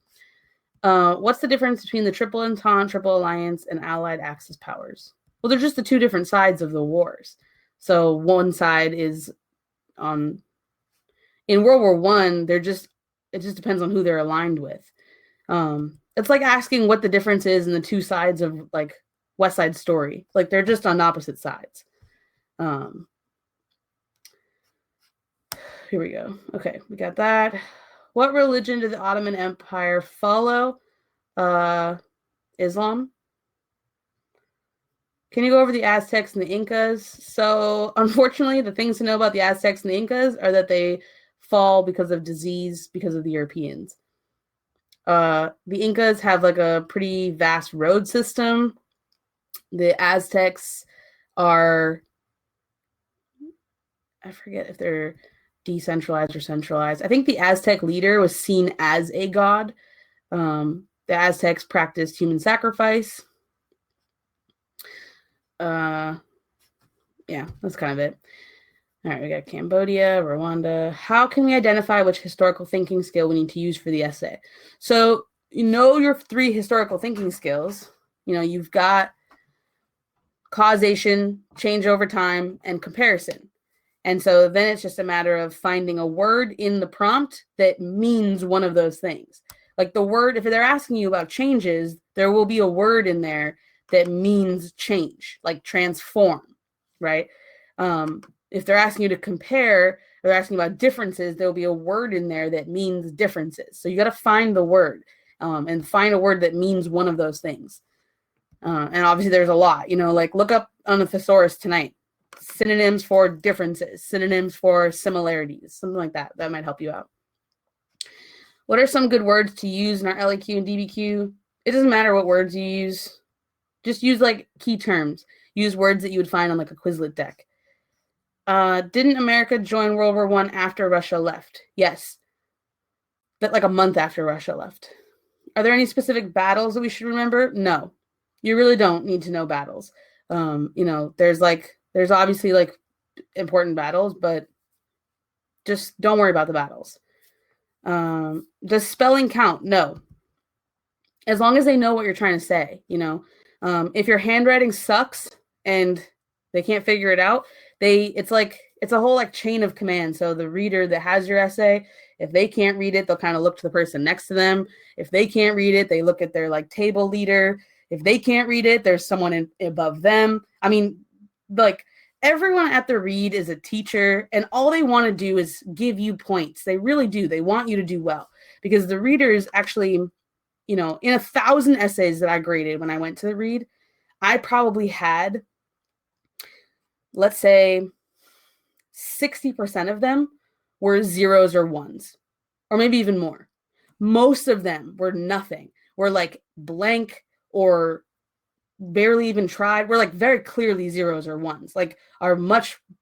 What's the difference between the Triple Entente, Triple Alliance, and Allied Axis powers? Well, they're just the two different sides of the wars. So one side is on in World War One. It just depends on who they're aligned with. It's like asking what the difference is in the two sides of like West Side Story. Like they're just on opposite sides. Here we go. Okay, we got that. What religion did the Ottoman Empire follow? Islam. Can you go over the Aztecs and the Incas? So, unfortunately, the things to know about the Aztecs and the Incas are that they fall because of disease because of the Europeans. The Incas have like a pretty vast road system. The Aztecs are, I forget if they're decentralized or centralized. I think the Aztec leader was seen as a god. The Aztecs practiced human sacrifice. Yeah, that's kind of it. All right, we got Cambodia, Rwanda. How can we identify which historical thinking skill we need to use for the essay? So you know your 3 historical thinking skills. You know, you've got causation, change over time, and comparison. And so then it's just a matter of finding a word in the prompt that means one of those things. Like the word, if they're asking you about changes, there will be a word in there that means change, like transform, right? If they're asking you to compare, they're asking about differences, there'll be a word in there that means differences. So you got to find the word and find a word that means one of those things. And obviously there's a lot, you know, like look up on the thesaurus tonight. Synonyms for differences, synonyms for similarities, something like that. That might help you out. What are some good words to use in our LAQ and DBQ? It doesn't matter what words you use. Just use like key terms. Use words that you would find on like a Quizlet deck. Didn't America join World War I after Russia left? Yes. But like a month after Russia left. Are there any specific battles that we should remember? No. You really don't need to know battles. You know, there's obviously like important battles, but just don't worry about the battles. Does spelling count? No. As long as they know what you're trying to say, you know. If your handwriting sucks and they can't figure it out, it's a whole like chain of command. So the reader that has your essay, if they can't read it, they'll kind of look to the person next to them. If they can't read it, they look at their like table leader. If they can't read it, there's someone above them. I mean, like everyone at the read is a teacher, and all they want to do is give you points. They really do. They want you to do well because the readers actually, you know, in 1,000 essays that I graded when I went to the read, I probably had, let's say, 60% of them were zeros or ones, or maybe even more. Most of them were nothing. Were like blank or barely even tried. We're like very clearly zeros or ones. Like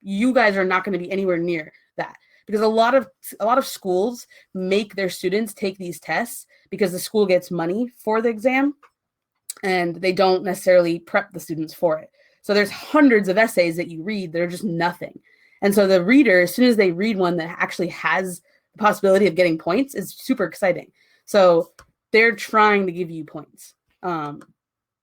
you guys are not going to be anywhere near that because a lot of schools make their students take these tests because the school gets money for the exam and they don't necessarily prep the students for it. So there's hundreds of essays that you read that are just nothing. And so the reader, as soon as they read one that actually has the possibility of getting points, is super exciting. So they're trying to give you points.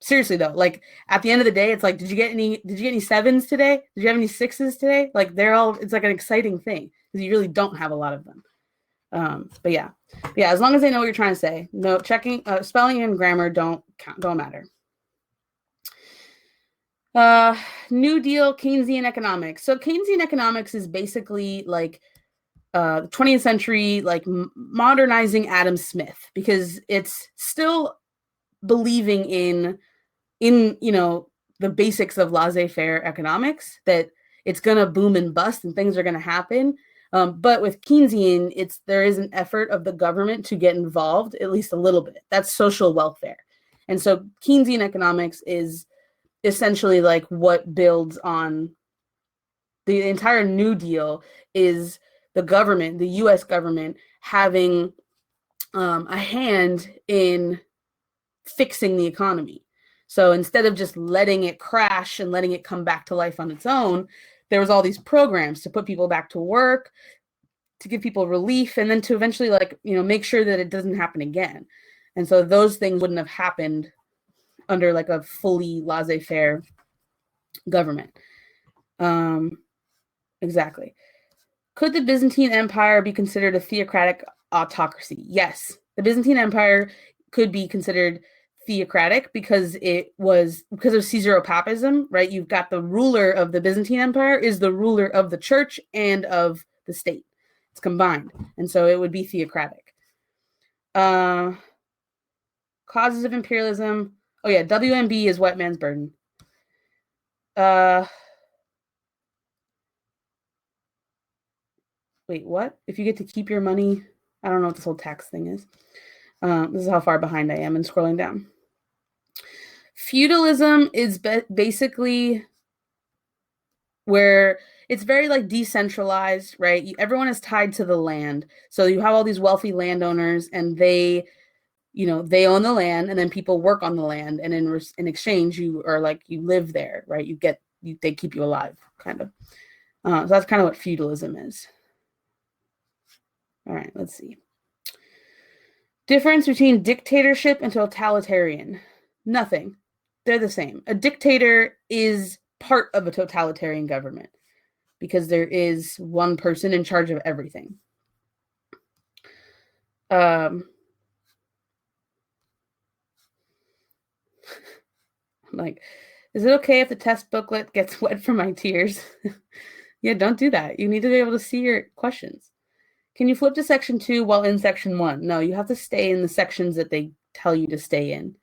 Seriously though, like at the end of the day, it's like, did you get any sevens today? Did you have any sixes today? Like it's like an exciting thing because you really don't have a lot of them. But yeah, as long as they know what you're trying to say, no checking, spelling and grammar don't matter. New Deal Keynesian Economics. So Keynesian Economics is basically like 20th century, like modernizing Adam Smith because it's still believing in, you know, the basics of laissez-faire economics, that it's going to boom and bust and things are going to happen. But with Keynesian, there is an effort of the government to get involved, at least a little bit. That's social welfare. And so Keynesian economics is essentially like what builds on the entire New Deal is the government, the US government, having a hand in fixing the economy. So instead of just letting it crash and letting it come back to life on its own, there was all these programs to put people back to work, to give people relief, and then to eventually make sure that it doesn't happen again. And so those things wouldn't have happened under like a fully laissez-faire government. Exactly. Could the Byzantine Empire be considered a theocratic autocracy? Yes. The Byzantine Empire could be considered theocratic because of Caesaropapism, right? You've got the ruler of the Byzantine Empire is the ruler of the church and of the state. It's combined. And so it would be theocratic. Causes of imperialism. Oh yeah, WMB is white man's burden. Wait, what? If you get to keep your money, I don't know what this whole tax thing is. This is how far behind I am in scrolling down. Feudalism is basically where it's very like decentralized, right? Everyone is tied to the land. So you have all these wealthy landowners and they own the land and then people work on the land. And in exchange, you live there, right? They keep you alive, kind of. So that's kind of what feudalism is. All right, let's see. Difference between dictatorship and totalitarian. Nothing. They're the same. A dictator is part of a totalitarian government because there is one person in charge of everything. Like, is it okay if the test booklet gets wet from my tears? Yeah, don't do that. You need to be able to see your questions. Can you flip to section 2 while in section 1? No, you have to stay in the sections that they tell you to stay in.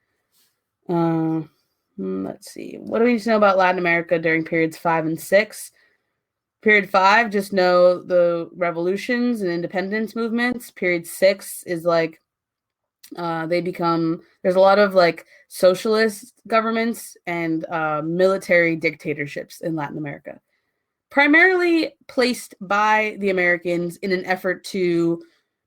Let's see. What do we need to know about Latin America during periods 5 and 6? Period 5, just know the revolutions and independence movements. Period 6 is like there's a lot of like socialist governments and military dictatorships in Latin America, primarily placed by the Americans in an effort to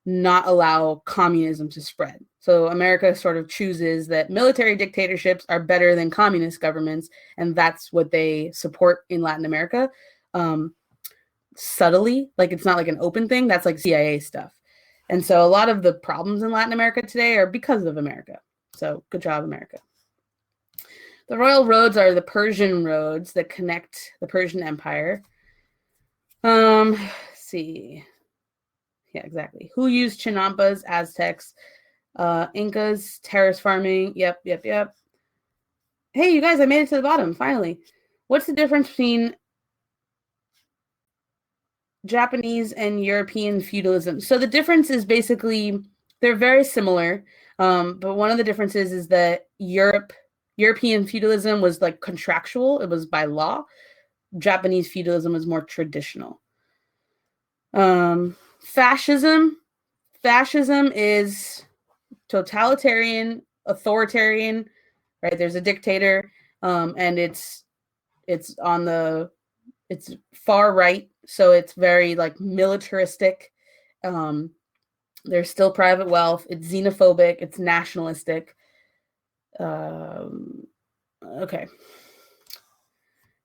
not allow communism to spread. So America sort of chooses that military dictatorships are better than communist governments, and that's what they support in Latin America. Subtly, like it's not like an open thing, that's like CIA stuff. And so a lot of the problems in Latin America today are because of America. So good job, America. The royal roads are the Persian roads that connect the Persian Empire. Let's see. Yeah, exactly. Who used Chinampas, Aztecs, Incas, terrace farming? Yep. Hey, you guys, I made it to the bottom, finally. What's the difference between Japanese and European feudalism? So the difference is basically they're very similar, but one of the differences is that European feudalism was like contractual. It was by law. Japanese feudalism was more traditional. Fascism is totalitarian, authoritarian, right? There's a dictator, and it's far right, so it's very like militaristic. There's still private wealth. It's xenophobic. It's nationalistic. Okay.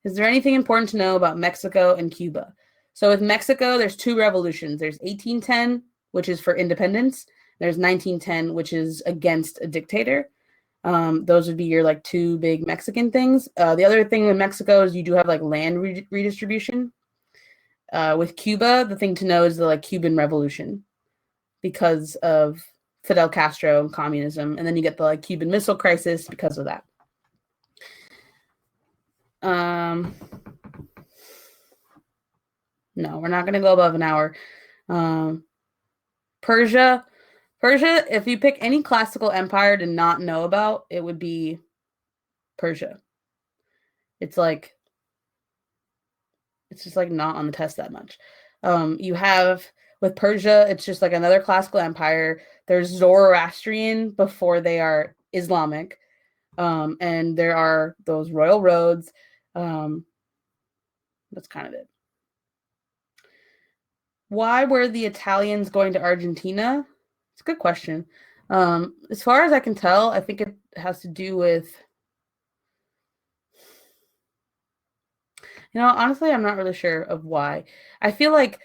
Is there anything important to know about Mexico and Cuba? So with Mexico, there's 2 revolutions. There's 1810, which is for independence. There's 1910, which is against a dictator. Those would be your like 2 big Mexican things. The other thing in Mexico is you do have like land redistribution. With Cuba, the thing to know is the like Cuban Revolution because of Fidel Castro and communism, and then you get the like Cuban Missile Crisis because of that. No, we're not going to go above an hour. Persia, if you pick any classical empire to not know about, it would be Persia. It's like It's just like not on the test that much. You have with Persia, it's just like another classical empire. There's Zoroastrian before they are Islamic. And there are those royal roads. That's kind of it. Why were the Italians going to Argentina? It's a good question. As far as I can tell, I think it has to do with, honestly, I'm not really sure of why. I feel like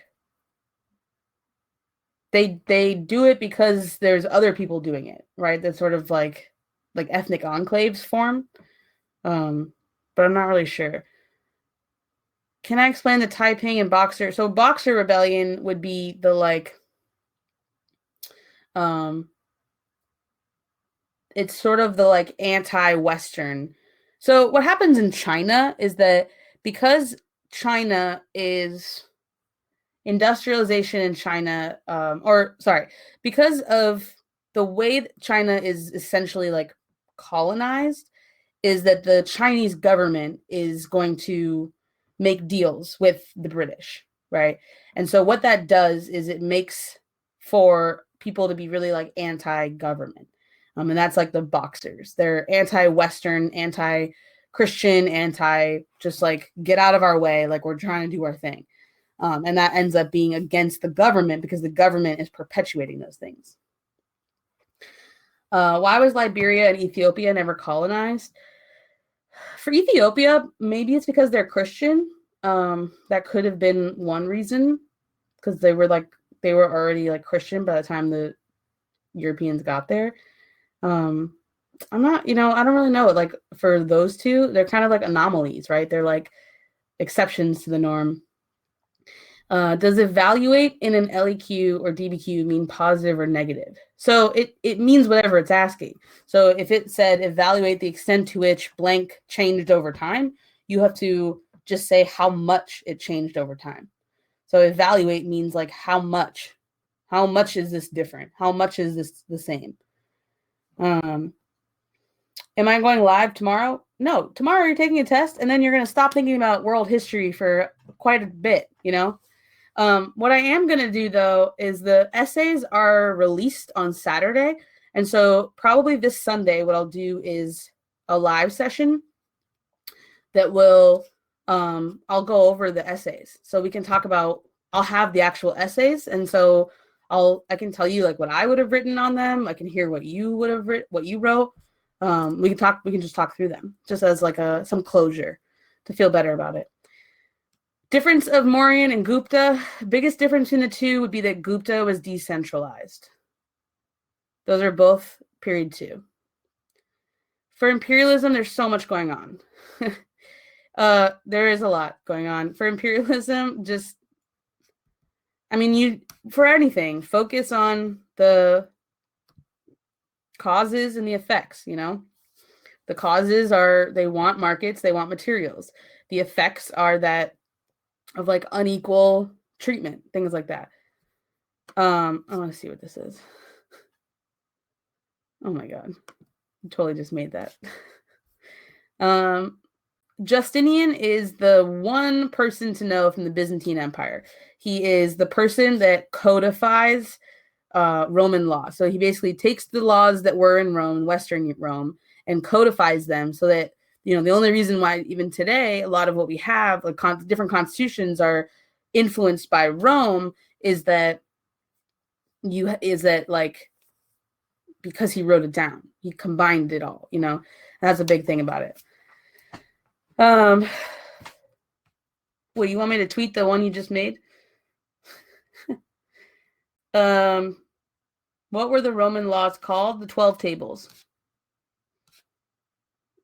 they do it because there's other people doing it, right? That's sort of like ethnic enclaves form. But I'm not really sure. Can I explain the Taiping and Boxer? So Boxer Rebellion would be the it's sort of the anti-Western. So what happens in China is that because China is industrialization in China, because of the way that China is essentially colonized, is that the Chinese government is going to make deals with the British, right? And so what that does is it makes for people to be really anti-government. And that's the Boxers. They're anti-Western, anti-Christian, just get out of our way, we're trying to do our thing. And that ends up being against the government because the government is perpetuating those things. Why was Liberia and Ethiopia never colonized? For Ethiopia, maybe it's because they're Christian. That could have been one reason, because they were already Christian by the time the Europeans got there. I'm not, I don't really know. For those two, they're kind of anomalies, right? They're exceptions to the norm. Does evaluate in an LEQ or DBQ mean positive or negative? So it means whatever it's asking. So if it said evaluate the extent to which blank changed over time, you have to just say how much it changed over time. So evaluate means how much is this different? How much is this the same? Am I going live tomorrow? No, tomorrow you're taking a test and then you're going to stop thinking about world history for quite a bit, What I am going to do, though, is the essays are released on Saturday. And so probably this Sunday, what I'll do is a live session that will, I'll go over the essays. So we can talk about, I'll have the actual essays. And so I can tell you what I would have written on them. I can hear what you would have written, what you wrote. We can just talk through them just as some closure to feel better about it. Difference of Mauryan and Gupta. Biggest difference between the two would be that Gupta was decentralized. Those are both period 2. For imperialism, there's so much going on. There is a lot going on. For imperialism, for anything, focus on the causes and the effects, The causes are they want markets, they want materials. The effects are that of unequal treatment, things like that. I want to see what this is. Oh my God. I totally just made that. Justinian is the one person to know from the Byzantine Empire. He is the person that codifies Roman law. So he basically takes the laws that were in Rome, Western Rome, and codifies them so that, the only reason why even today a lot of what we have, different constitutions are influenced by Rome is that because he wrote it down, he combined it all, that's a big thing about it. What, you want me to tweet the one you just made? What were the Roman laws called? The 12 tables.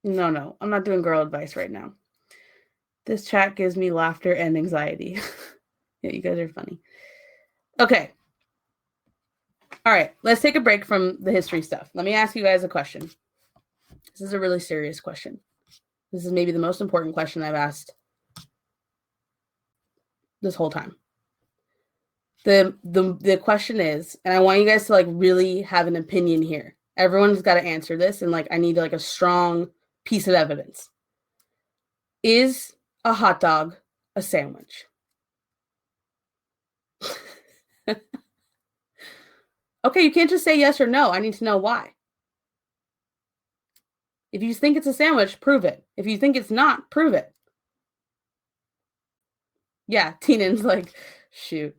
No, I'm not doing girl advice right now. This chat gives me laughter and anxiety. Yeah, you guys are funny. Okay. All right, let's take a break from the history stuff. Let me ask you guys a question. This is a really serious question. This is maybe the most important question I've asked this whole time. The question is, and I want you guys to really have an opinion here. Everyone's got to answer this, and I need a strong piece of evidence. Is a hot dog a sandwich? Okay, you can't just say yes or no. I need to know why. If you think it's a sandwich, prove it. If you think it's not, prove it. Yeah, Teenan's like, shoot.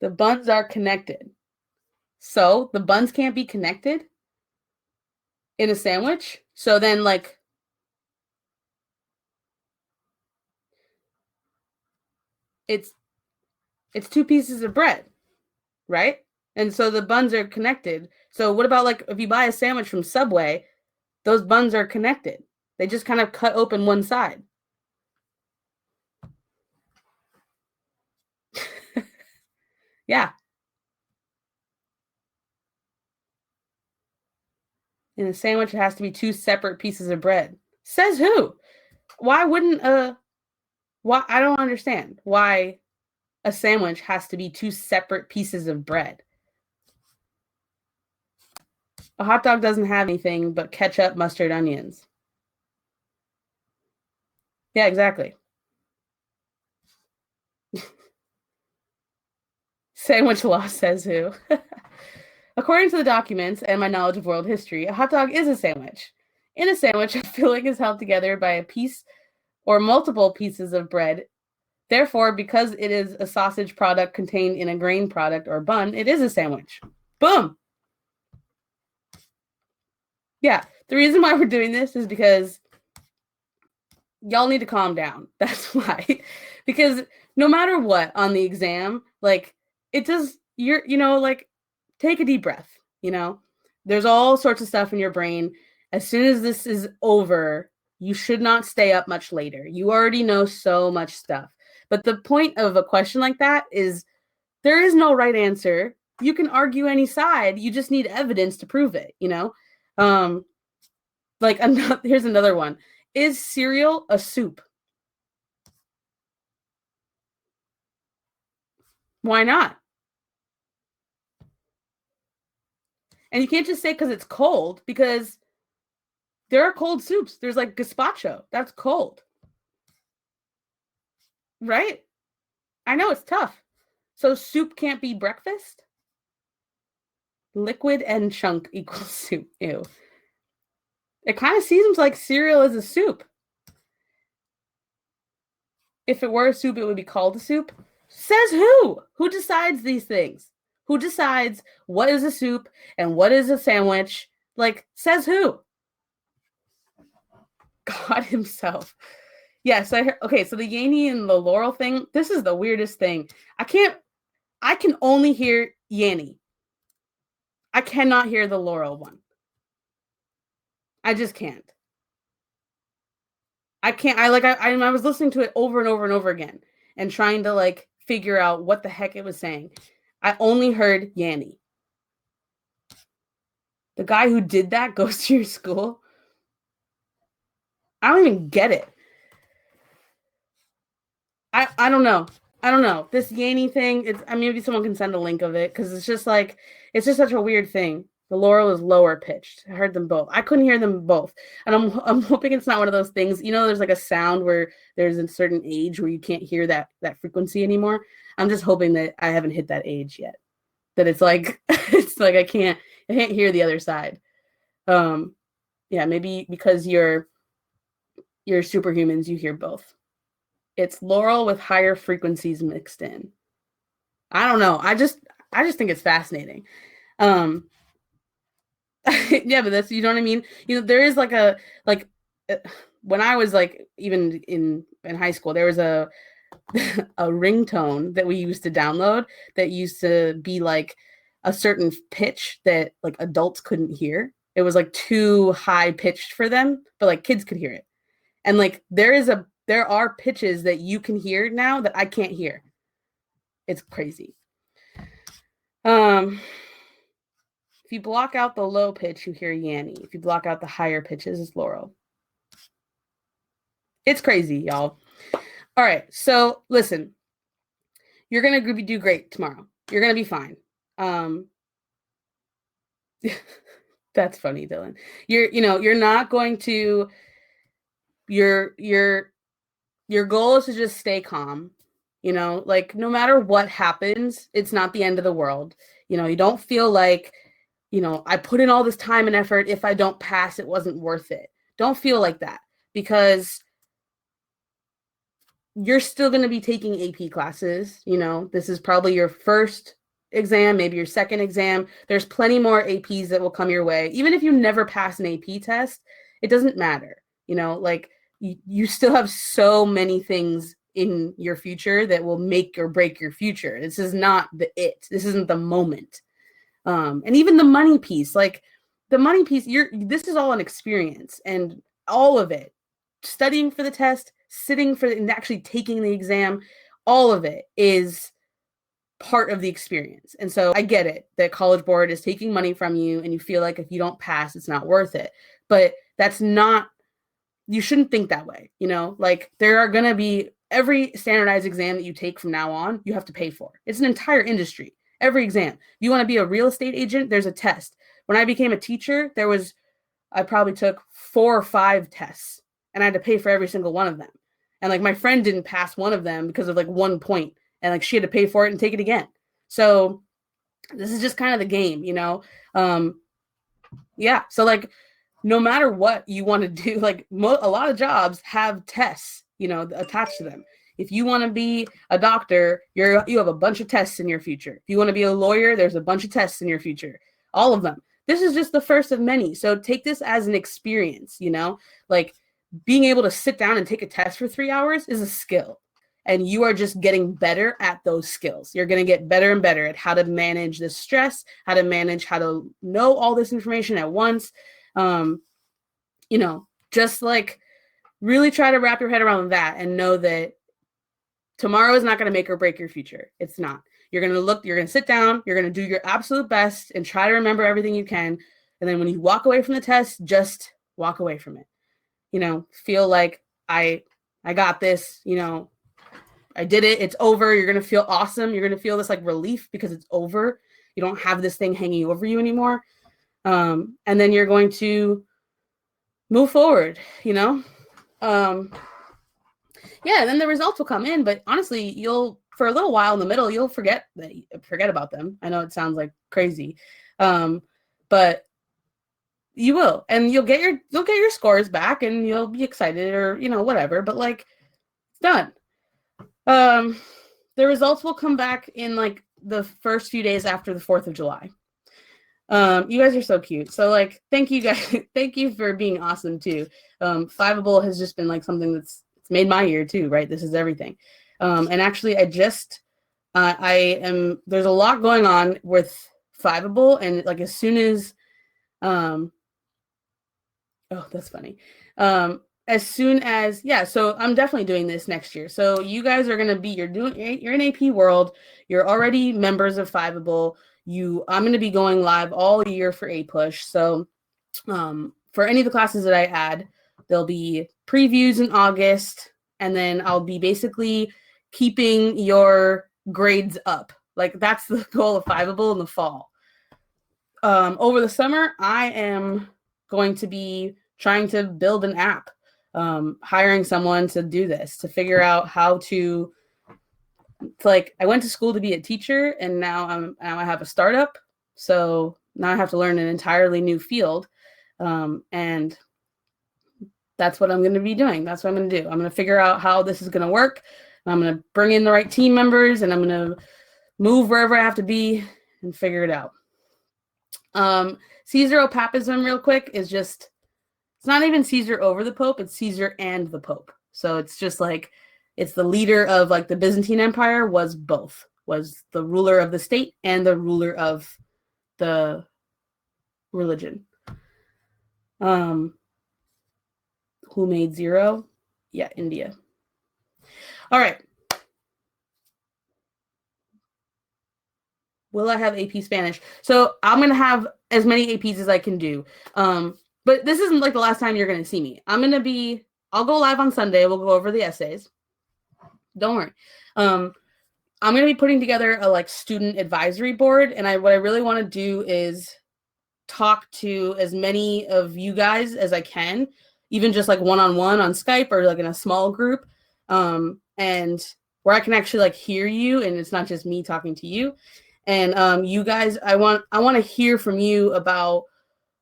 The buns are connected. So the buns can't be connected in a sandwich? So then, like, it's two pieces of bread, right? And so the buns are connected. So what about, like, if you buy a sandwich from Subway, those buns are connected. They just kind of cut open one side. Yeah. In a sandwich, it has to be two separate pieces of bread. Says who? Why wouldn't why I don't understand why a sandwich has to be two separate pieces of bread. A hot dog doesn't have anything but ketchup, mustard, onions. Yeah, exactly. Sandwich law says who? According to the documents and my knowledge of world history, a hot dog is a sandwich. In a sandwich, a filling is held together by a piece or multiple pieces of bread. Therefore, because it is a sausage product contained in a grain product or bun, it is a sandwich. Boom. Yeah, the reason why we're doing this is because y'all need to calm down. That's why. Because no matter what on the exam, like, it does, like, take a deep breath, There's all sorts of stuff in your brain. As soon as this is over, you should not stay up much later. You already know so much stuff. But the point of a question like that is there is no right answer. You can argue any side. You just need evidence to prove it, Like, here's another one. Is cereal a soup? Why not? And you can't just say because it's cold, because there are cold soups. There's like gazpacho. That's cold. Right? I know it's tough. So soup can't be breakfast? Liquid and chunk equals soup. Ew. It kind of seems like cereal is a soup. If it were a soup, it would be called a soup. Says who? Who decides these things? Who decides what is a soup and what is a sandwich? Like, says who? God himself. Yes, I heard. Okay, so the Yanny and the Laurel thing, this is the weirdest thing. I can only hear Yanny. I cannot hear the Laurel one. I just can't. I can't. I was listening to it over and over and over again and trying to, like, figure out what the heck it was saying. I only heard Yanny. The guy who did that goes to your school? I don't even get it. I don't know. I don't know. This Yanny thing, maybe someone can send a link of it, because it's just such a weird thing. The Laurel is lower pitched. I heard them both. I couldn't hear them both. And I'm hoping it's not one of those things, there's like a sound where there's a certain age where you can't hear that frequency anymore. I'm just hoping that I haven't hit that age yet. That it's like I can't hear the other side. Yeah, maybe because you're superhumans, you hear both. It's Laurel with higher frequencies mixed in. I don't know. I just think it's fascinating. Yeah, but that's, you know what I mean? There is when I was, like, even in high school, there was a ringtone that we used to download that used to be like a certain pitch that, like, adults couldn't hear. It was, like, too high pitched for them, but, like, kids could hear it. And, like, there are pitches that you can hear now that I can't hear. It's crazy. If you block out the low pitch, you hear Yanny. If you block out the higher pitches, it's Laurel. It's crazy, y'all. All right, so listen. You're gonna do great tomorrow. You're gonna be fine. That's funny, Dylan. You're not going to your goal is to just stay calm. You know, like no matter what happens, it's not the end of the world. You know, you don't feel like, you know, I put in all this time and effort. If I don't pass, it wasn't worth it. Don't feel like that, because you're still going to be taking AP classes. You know, this is probably your first exam, maybe your second exam. There's plenty more APs that will come your way. Even if you never pass an AP test, it doesn't matter. You know, like you still have so many things in your future that will make or break your future. This is not this isn't the moment. And even the money piece, like the money piece, this is all an experience, and all of it, studying for the test, sitting for and actually taking the exam, all of it is part of the experience. And so I get it that College Board is taking money from you and you feel like if you don't pass, it's not worth it. But that's not, you shouldn't think that way. You know, like there are going to be every standardized exam that you take from now on, you have to pay for. It's an entire industry. Every exam. You want to be a real estate agent, there's a test. When I became a teacher, I probably took 4 or 5 tests, and I had to pay for every single one of them. And like my friend didn't pass one of them because of like 1 point, and like she had to pay for it and take it again. So this is just kind of the game, you know? Yeah. So like, no matter what you want to do, like a lot of jobs have tests, you know, attached to them. If you want to be a doctor, you have a bunch of tests in your future. If you want to be a lawyer, there's a bunch of tests in your future. All of them. This is just the first of many. So take this as an experience, you know, like being able to sit down and take a test for 3 hours is a skill. And you are just getting better at those skills. You're going to get better and better at how to manage the stress, how to know all this information at once. You know, just like really try to wrap your head around that and know that tomorrow is not going to make or break your future. It's not. You're going to sit down, you're going to do your absolute best and try to remember everything you can. And then when you walk away from the test, just walk away from it. You know, feel like I got this, you know, I did it. It's over. You're going to feel awesome. You're going to feel this like relief because it's over. You don't have this thing hanging over you anymore. And then you're going to move forward, you know? Yeah, then the results will come in, but honestly, for a little while in the middle, you'll forget about them. I know it sounds like crazy, but you will, and you'll get your scores back, and you'll be excited, or you know, whatever. But like, it's done. The results will come back in like the first few days after the 4th of July. You guys are so cute. So like, thank you guys. Thank you for being awesome too. Fiveable has just been like something that's made my year too, right? This is everything. And actually there's a lot going on with Fiveable, and like as soon as, oh, that's funny. As soon as, yeah, so I'm definitely doing this next year. So you guys are going to be, you're in AP World. You're already members of Fiveable. I'm going to be going live all year for A Push. So for any of the classes that I add, there'll be previews in August, and then I'll be basically keeping your grades up. Like that's the goal of Fiveable in the fall. Over the summer, I am going to be trying to build an app, hiring someone to do this, to figure out how to, like, I went to school to be a teacher, and now I have a startup. So now I have to learn an entirely new field. And that's what I'm going to be doing. That's what I'm going to do. I'm going to figure out how this is going to work. I'm going to bring in the right team members, and I'm going to move wherever I have to be and figure it out. Caesar Papism, real quick, is just, it's not even Caesar over the Pope, it's Caesar and the Pope. So it's just like, it's the leader of like the Byzantine Empire was both, was the ruler of the state and the ruler of the religion. Who made zero? Yeah, India. All right. Will I have AP Spanish? So I'm going to have as many APs as I can do. But this isn't like the last time you're going to see me. I'll go live on Sunday. We'll go over the essays. Don't worry. I'm going to be putting together a like student advisory board. And what I really want to do is talk to as many of you guys as I can, even just like one-on-one on Skype or like in a small group, and where I can actually like hear you and it's not just me talking to you. And you guys, I want to hear from you about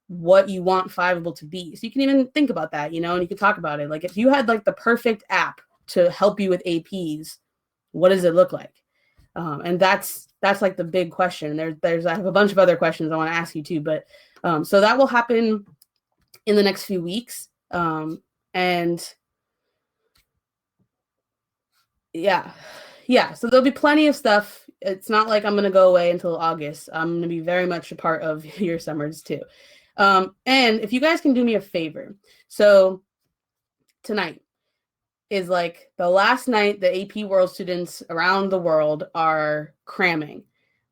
what you want Fiveable to be. So you can even think about that, and you can talk about it. Like if you had like the perfect app to help you with APs, what does it look like? And that's like the big question. There's I have a bunch of other questions I want to ask you too, but so that will happen in the next few weeks. And yeah, so there'll be plenty of stuff. It's not like I'm going to go away until August. I'm going to be very much a part of your summers too. And if you guys can do me a favor, so tonight is like the last night the AP World students around the world are cramming.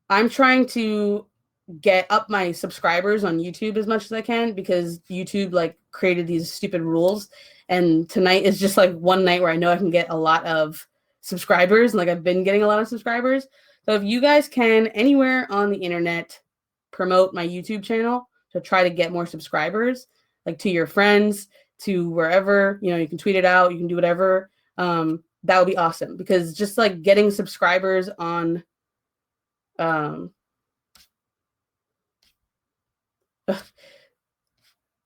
I'm trying to get up my subscribers on YouTube as much as I can because YouTube like created these stupid rules. And tonight is just like one night where I know I can get a lot of subscribers. And like I've been getting a lot of subscribers. So if you guys can anywhere on the internet promote my YouTube channel to try to get more subscribers, like to your friends, to wherever, you can tweet it out, you can do whatever. That would be awesome because just like getting subscribers on,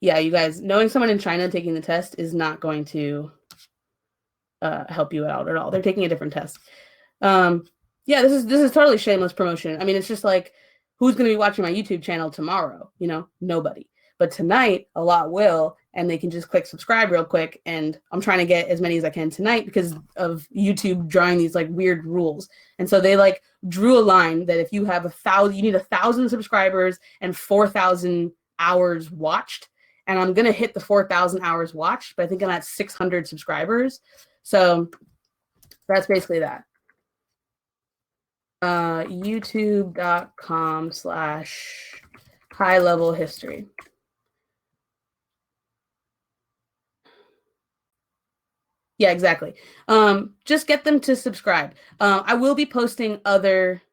yeah, you guys, knowing someone in China taking the test is not going to help you out at all. They're taking a different test. Yeah, this is totally shameless promotion. I mean, it's just like, who's going to be watching my YouTube channel tomorrow? Nobody. But tonight, a lot will, and they can just click subscribe real quick. And I'm trying to get as many as I can tonight because of YouTube drawing these like weird rules. And so they like drew a line that if you have 1,000, you need 1,000 subscribers and 4,000 hours watched. And I'm going to hit the 4,000 hours watched, but I think I'm at 600 subscribers. So that's basically that. YouTube.com/high-level-history. Yeah, exactly. Just get them to subscribe. I will be posting other.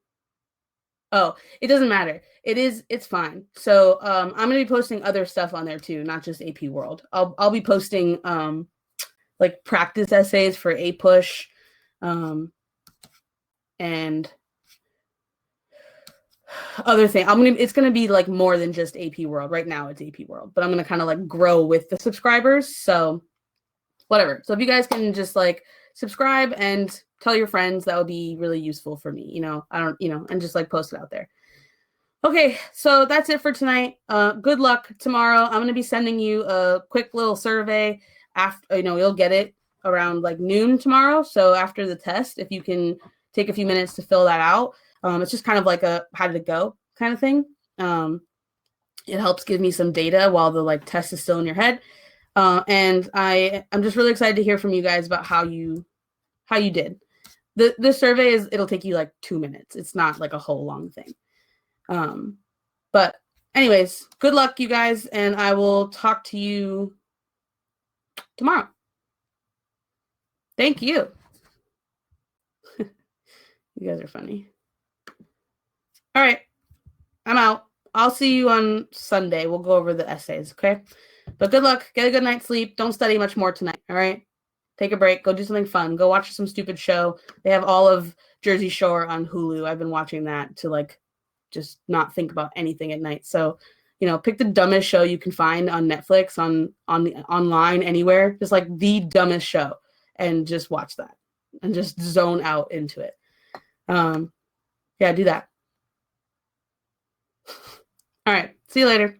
Oh, it doesn't matter. It's fine. So I'm gonna be posting other stuff on there too, not just AP World. I'll be posting like practice essays for APUSH, and other thing. It's gonna be like more than just AP World. Right now it's AP World, but I'm gonna kind of like grow with the subscribers. So whatever. So if you guys can just like subscribe and tell your friends, that would be really useful for me. And just like post it out there. Okay, so that's it for tonight. Good luck tomorrow. I'm gonna be sending you a quick little survey after, you'll get it around like noon tomorrow. So after the test, if you can take a few minutes to fill that out. It's just kind of like a how did it go kind of thing. It helps give me some data while the like test is still in your head. And I'm just really excited to hear from you guys about how you did. The survey it'll take you like 2 minutes. It's not like a whole long thing. But anyways, good luck you guys, and I will talk to you tomorrow. Thank you. You guys are funny. All right, I'm out. I'll see you on Sunday. We'll go over the essays, okay? But good luck. Get a good night's sleep. Don't study much more tonight, all right? Take a break. Go do something fun. Go watch some stupid show. They have all of Jersey Shore on Hulu. I've been watching that to like just not think about anything at night. So, pick the dumbest show you can find on Netflix, online, anywhere. Just like the dumbest show, and just watch that and just zone out into it. Yeah, do that. All right. See you later.